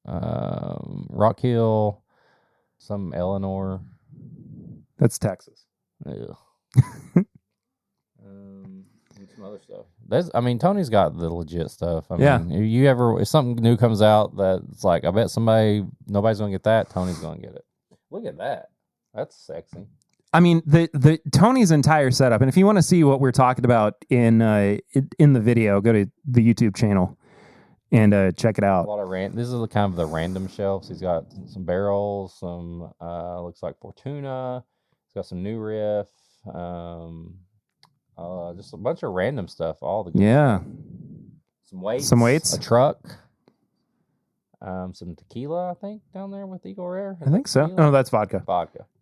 Rock Hill, some Eleanor. That's Texas. Yeah. And some other stuff. Tony's got the legit stuff. If something new comes out that's like, I bet nobody's gonna get that, Tony's gonna get it. Look at that. That's sexy. I mean, the Tony's entire setup, and if you want to see what we're talking about in the video, go to the YouTube channel and check it out. A lot of this is kind of the random shelves. He's got some barrels, some looks like Fortuna. He's got some New Riff, just a bunch of random stuff. Some weights, a truck, some tequila. I think down there with Eagle Rare. I think so. Oh, that's vodka.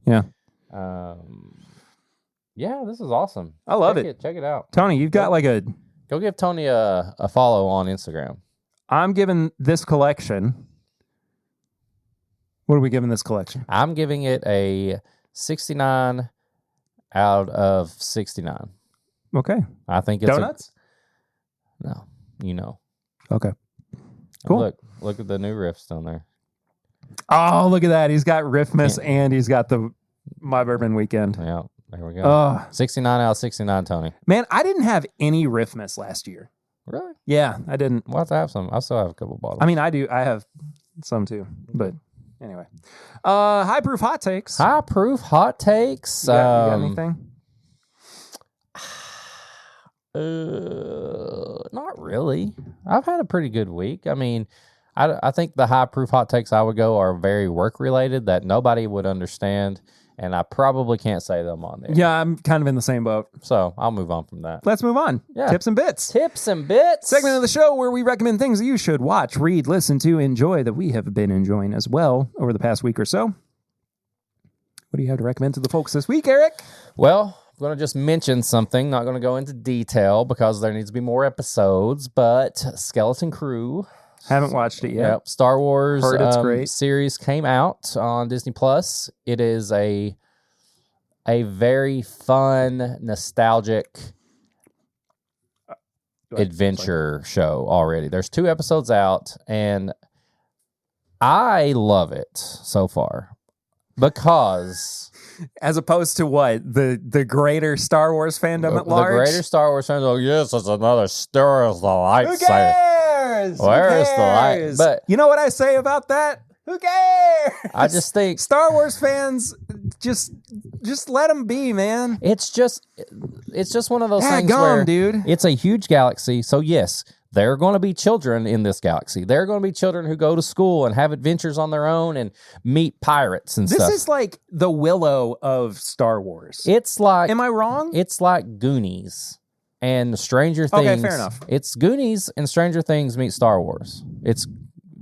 Yeah. This is awesome. I love it. Check it out. Tony, you've got go give Tony a follow on Instagram. I'm giving this collection. What are we giving this collection? I'm giving it a 69 out of 69. Okay. I think it's Donuts? No, you know. Okay. Cool. Look at the new riffs on there. Oh, look at that. He's got Riffmas and he's got the My Bourbon Weekend. Yeah, there we go. 69 out of 69, Tony. Man, I didn't have any Riffmas last year. Really? Yeah, I didn't. We'll have to have some. I still have a couple bottles. I mean, I do. I have some too. But anyway. High proof hot takes. High proof hot takes. You got anything? Not really. I've had a pretty good week. I mean, I think the high proof hot takes I would go are very work related that nobody would understand, and I probably can't say them on there. Yeah, I'm kind of in the same boat. So I'll move on from that. Let's move on. Yeah. Tips and bits. Tips and bits. Segment of the show where we recommend things that you should watch, read, listen to, enjoy that we have been enjoying as well over the past week or so. What do you have to recommend to the folks this week, Eric? Well, I'm going to just mention something. Not going to go into detail because there needs to be more episodes, but Skeleton Crew. Haven't watched it yet. Yep. Star Wars Heard it's great. series came out on Disney Plus. It is a very fun, nostalgic adventure show already. There's 2 episodes out, and I love it so far because As opposed to what? The greater Star Wars fandom at large? the greater Star Wars fans, yes, it's another Star Wars lightsaber. Who cares? Where Who is the light? cares? But you know what I say about that? Who cares? I just think Star Wars fans just let them be, man. it's just one of those things Daggum, where dude. it's a huge galaxy. So yes, there are going to be children in this galaxy. There are going to be children who go to school and have adventures on their own and meet pirates and stuff. This is like the Willow of Star Wars. It's like, Am I wrong? it's like Goonies and Stranger Things. Okay, fair enough. It's Goonies and Stranger Things meet Star Wars. It's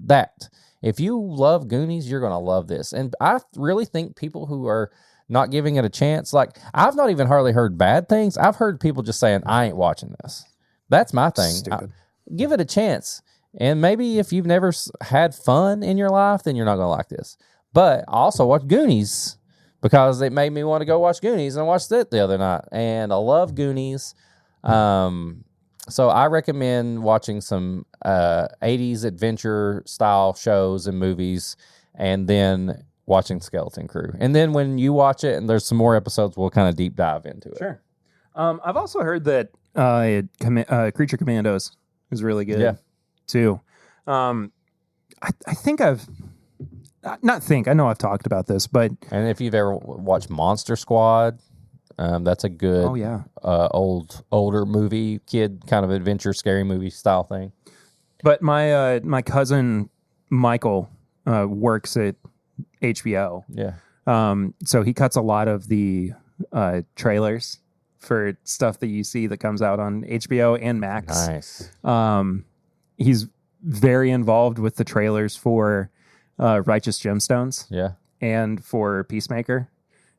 that. If you love Goonies, you're going to love this. And I really think people who are not giving it a chance, like I've not even hardly heard bad things. I've heard people just saying, I ain't watching this. That's my thing. Stupid. Give it a chance. And maybe if you've never had fun in your life, then you're not going to like this. But I also watch Goonies because it made me want to go watch Goonies, and I watched it the other night. And I love Goonies. So I recommend watching some 80s adventure style shows and movies, and then watching Skeleton Crew. And then when you watch it and there's some more episodes, we'll kind of deep dive into it. Sure. I've also heard that Creature Commandos is really good. Yeah. Too. I think I know I've talked about this, but And if you've ever watched Monster Squad, that's a good older movie, kid kind of adventure, scary movie style thing. But my cousin Michael works at HBO. Yeah. So he cuts a lot of the trailers for stuff that you see that comes out on HBO and Max. Nice. He's very involved with the trailers for Righteous Gemstones Yeah. and for Peacemaker.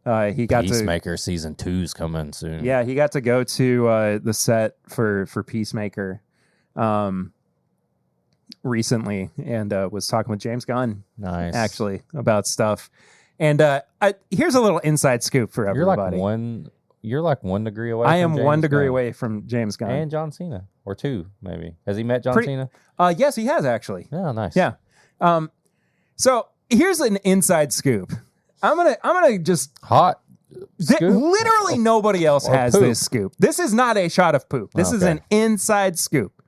He got Peacemaker season 2's coming soon. Yeah, he got to go to the set for Peacemaker recently and was talking with James Gunn, Nice. actually, about stuff. And here's a little inside scoop for everybody. You're like 1 degree away. I am from 1 James degree Gunn. away from James Gunn. And John Cena, or 2 maybe. Has he met John Cena? Yes, he has actually. Yeah, nice. Yeah. So here's an inside scoop. I'm gonna just Hot. Scoop? literally nobody else Or has poop. this scoop. This is not a shot of poop. This is Okay. an inside scoop.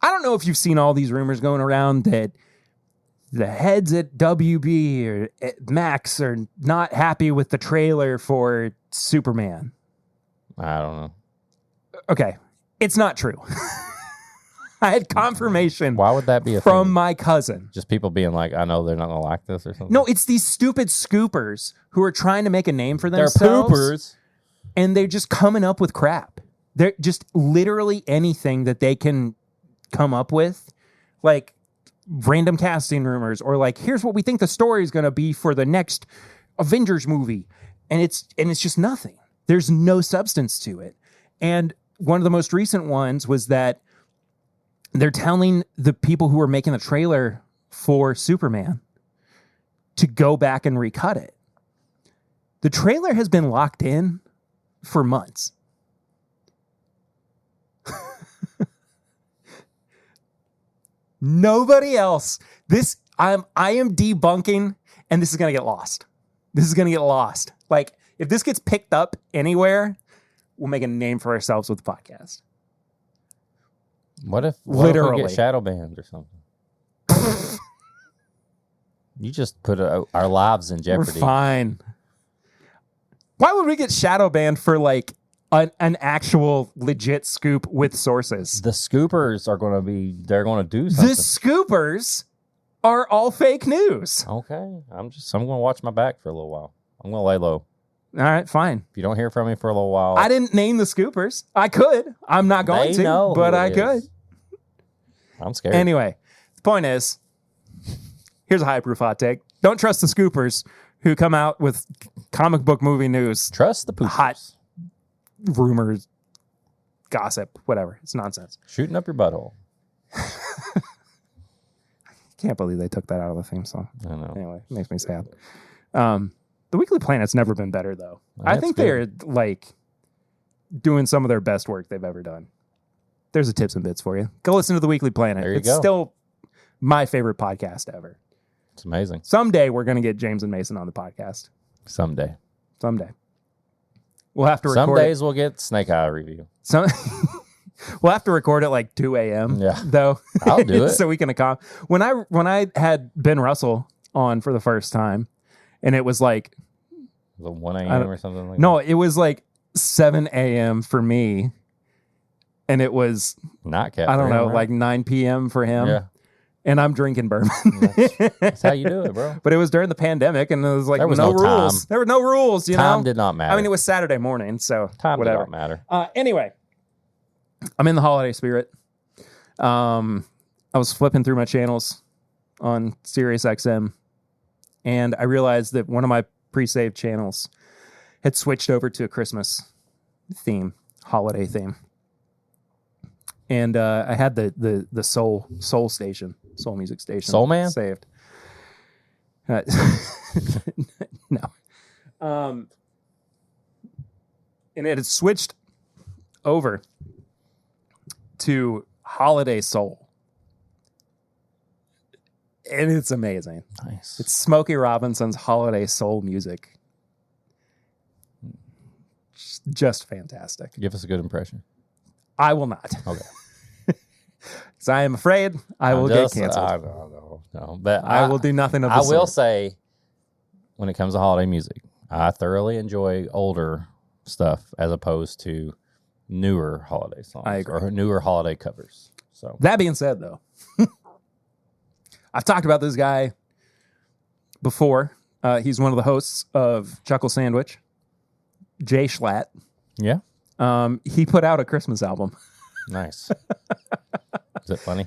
I don't know if you've seen all these rumors going around that the heads at WB or at Max are not happy with the trailer for Superman. I don't know. Okay, it's not true. I had confirmation Why would that be a from thing? my cousin. Just people being like, I know they're not going to like this or something? No, it's these stupid scoopers who are trying to make a name for They're themselves. poopers. And they're just coming up with crap. They're just literally anything that they can come up with, like random casting rumors, or like, here's what we think the story is going to be for the next Avengers movie. And it's just nothing. There's no substance to it. And one of the most recent ones was that they're telling the people who are making the trailer for Superman to go back and recut it. The trailer has been locked in for months. Nobody else. I am debunking, and this is gonna get lost. This is gonna get lost. Like, if this gets picked up anywhere, we'll make a name for ourselves with the podcast. What if Literally we get shadow banned or something? You just put our lives in jeopardy. We're fine. Why would we get shadow banned for like an actual legit scoop with sources? The scoopers are going to they're going to do something. The scoopers are all fake news. Okay. I'm going to watch my back for a little while. I'm going to lay low. All right, fine. If you don't hear from me for a little while. I didn't name the scoopers. I could. I'm not going They to, know but who I it could. is. I'm scared. Anyway, the point is, here's a high proof hot take. Don't trust the scoopers who come out with comic book movie news, Trust the poopers. hot rumors, gossip, whatever. It's nonsense. Shooting up your butthole. Can't believe they took that out of the theme song. I know. Anyway, it makes me sad. The Weekly Planet's never been better, though. I think good. they're like doing some of their best work they've ever done. There's a tips and bits for you. Go listen to The Weekly Planet. There you It's go. still my favorite podcast ever. It's amazing. Someday we're going to get James and Mason on the podcast. Someday. Someday. We'll have to record Some days we'll get Snake Eye review. We'll have to record at like 2 a.m. Yeah. Though. I'll do it. So we can accomplish. When I had Ben Russell on for the first time, and it was like, Was it 1 a.m. or something like no, it was like 7 a.m. for me, and it was Not cat. I don't know, right? like 9 p.m. for him. Yeah. And I'm drinking bourbon. That's how you do it, bro. But it was during the pandemic, and it was like There was no no rules. time. There were no rules, you Time know? did not matter. I mean, it was Saturday morning, so Time whatever. did not matter. Anyway, I'm in the holiday spirit. I was flipping through my channels on Sirius XM, and I realized that one of my pre-saved channels had switched over to a Christmas theme, holiday theme. And I had the soul music station, Soul Man? saved. No, and it had switched over to Holiday Soul, and it's amazing. Nice. It's Smokey Robinson's Holiday Soul music. Just fantastic. Give us a good impression. I will not. Okay. Because I am afraid I will get canceled. No. But I will do nothing of the I will sort. say, when it comes to holiday music, I thoroughly enjoy older stuff as opposed to newer holiday songs. I agree. Or newer holiday covers. So That being said, though, I've talked about this guy before. He's one of the hosts of Chuckle Sandwich, Jay Schlatt. yeah, He put out a Christmas album. nice. Is it funny?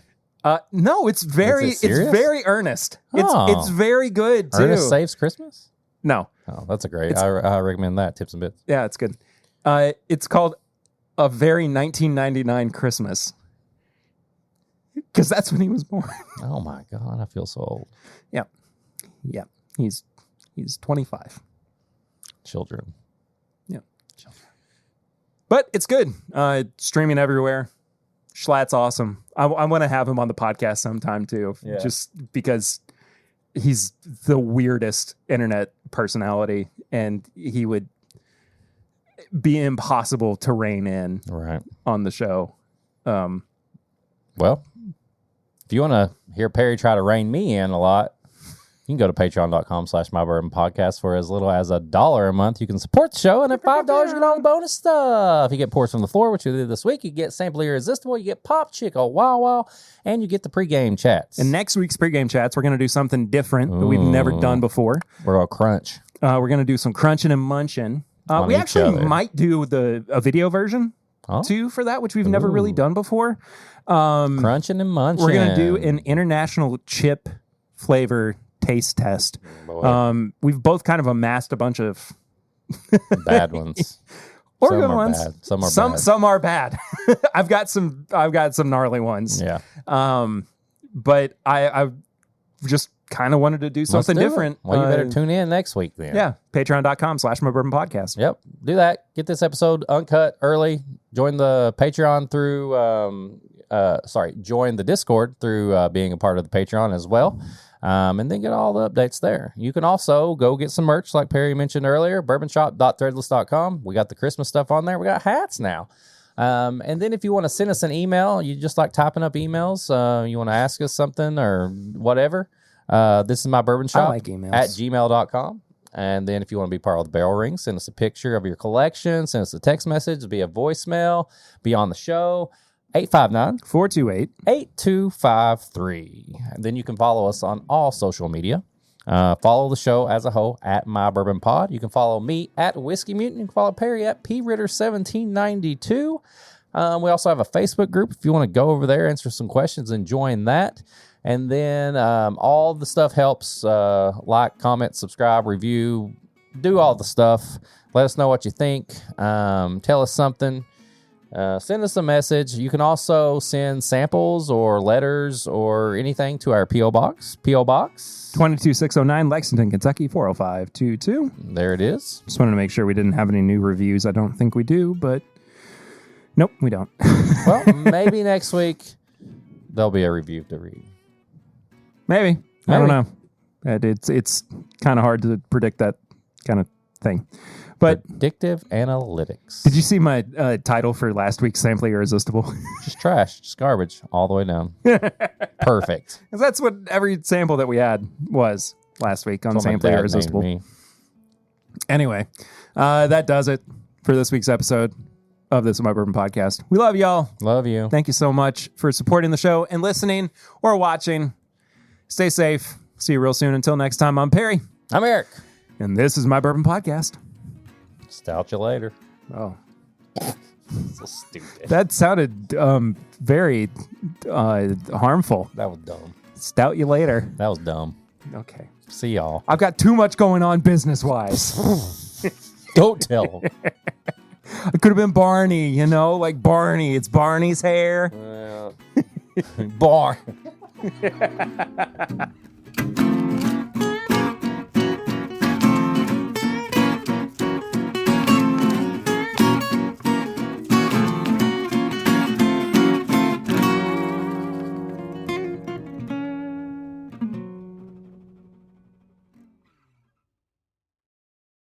No, it's very serious? very earnest. Oh. It's very good too. Ernest Saves Christmas? No, Oh, that's a great. I recommend that. Tips and bits. yeah, it's good. It's called A Very 1999 Christmas, because that's when he was born. Oh my God, I feel so old. Yeah, he's 25. Children. Yeah, but it's good. Streaming everywhere. Schlatt's awesome. I want to have him on the podcast sometime too, Yeah. just because he's the weirdest internet personality, and he would be impossible to rein in Right. on the show. Well, if you want to hear Perry try to rein me in a lot, you can go to patreon.com/mybourbonpodcast for as little as $1 a month. You can support the show, and at $5, you get all the bonus stuff. You get Pours from the Floor, which we did this week. You get Sample Irresistible. You get Pop Chico, Wow Wow, and you get the pregame chats. And next week's pregame chats, we're going to do something different that we've never done before. We're going to crunch. We're going to do some crunching and munching. On We each actually other. might do a video version too for that, which we've never really done before. Crunching and munching. We're going to do an international chip flavor taste test. We've both kind of amassed a bunch of bad ones. or Some good are ones. bad. Some are bad. Some are bad. I've got some gnarly ones. Yeah. But I just kind of wanted to do something Let's do it. different. Well, you better tune in next week then. Yeah, patreon.com/mybourbonpodcast. Yep. Do that. Get this episode uncut early. Join the Patreon through, join the Discord through being a part of the Patreon as well. And then get all the updates there. You can also go get some merch like Perry mentioned earlier, bourbonshop.threadless.com. We got the Christmas stuff on there. We got hats now. And then if you want to send us an email, you just like typing up emails, you want to ask us something or whatever, this is my bourbon shop like emails. at gmail.com. And then if you want to be part of the Barrel Ring, send us a picture of your collection, send us a text message, be a voicemail, be on the show, 859-428-8253. And then you can follow us on all social media. Follow the show as a whole at My Bourbon Pod. You can follow me at Whiskey Mutant. You can follow Perry at PRitter1792. We also have a Facebook group if you want to go over there, answer some questions, and join that. And then all the stuff helps. Like, comment, subscribe, review, do all the stuff. Let us know what you think. Tell us something. Send us a message. You can also send samples or letters or anything to our P.O. Box. P.O. Box 22609 Lexington, Kentucky 40522. There it is. Just wanted to make sure we didn't have any new reviews. I don't think we do, but nope, we don't. Well, maybe next week there'll be a review to read. Maybe. I don't know. It's kind of hard to predict that kind of thing. But Predictive analytics. did you see my title for last week's Sampling Irresistible? Just trash, just garbage all the way down. Perfect. 'Cause that's what every sample that we had was last week on That's what my Sampling dad Irresistible. named me. Anyway, that does it for this week's episode of This Is My Bourbon Podcast. We love y'all. Love you. Thank you so much for supporting the show and listening or watching. Stay safe. See you real soon. Until next time, I'm Perry. I'm Eric. And this is My Bourbon Podcast. Stout you later. Oh, So stupid. that sounded very harmful. That was dumb. Stout you later. That was dumb. Okay. See y'all. I've got too much going on business-wise. Don't tell. It could have been Barney, like Barney. It's Barney's hair. Bar.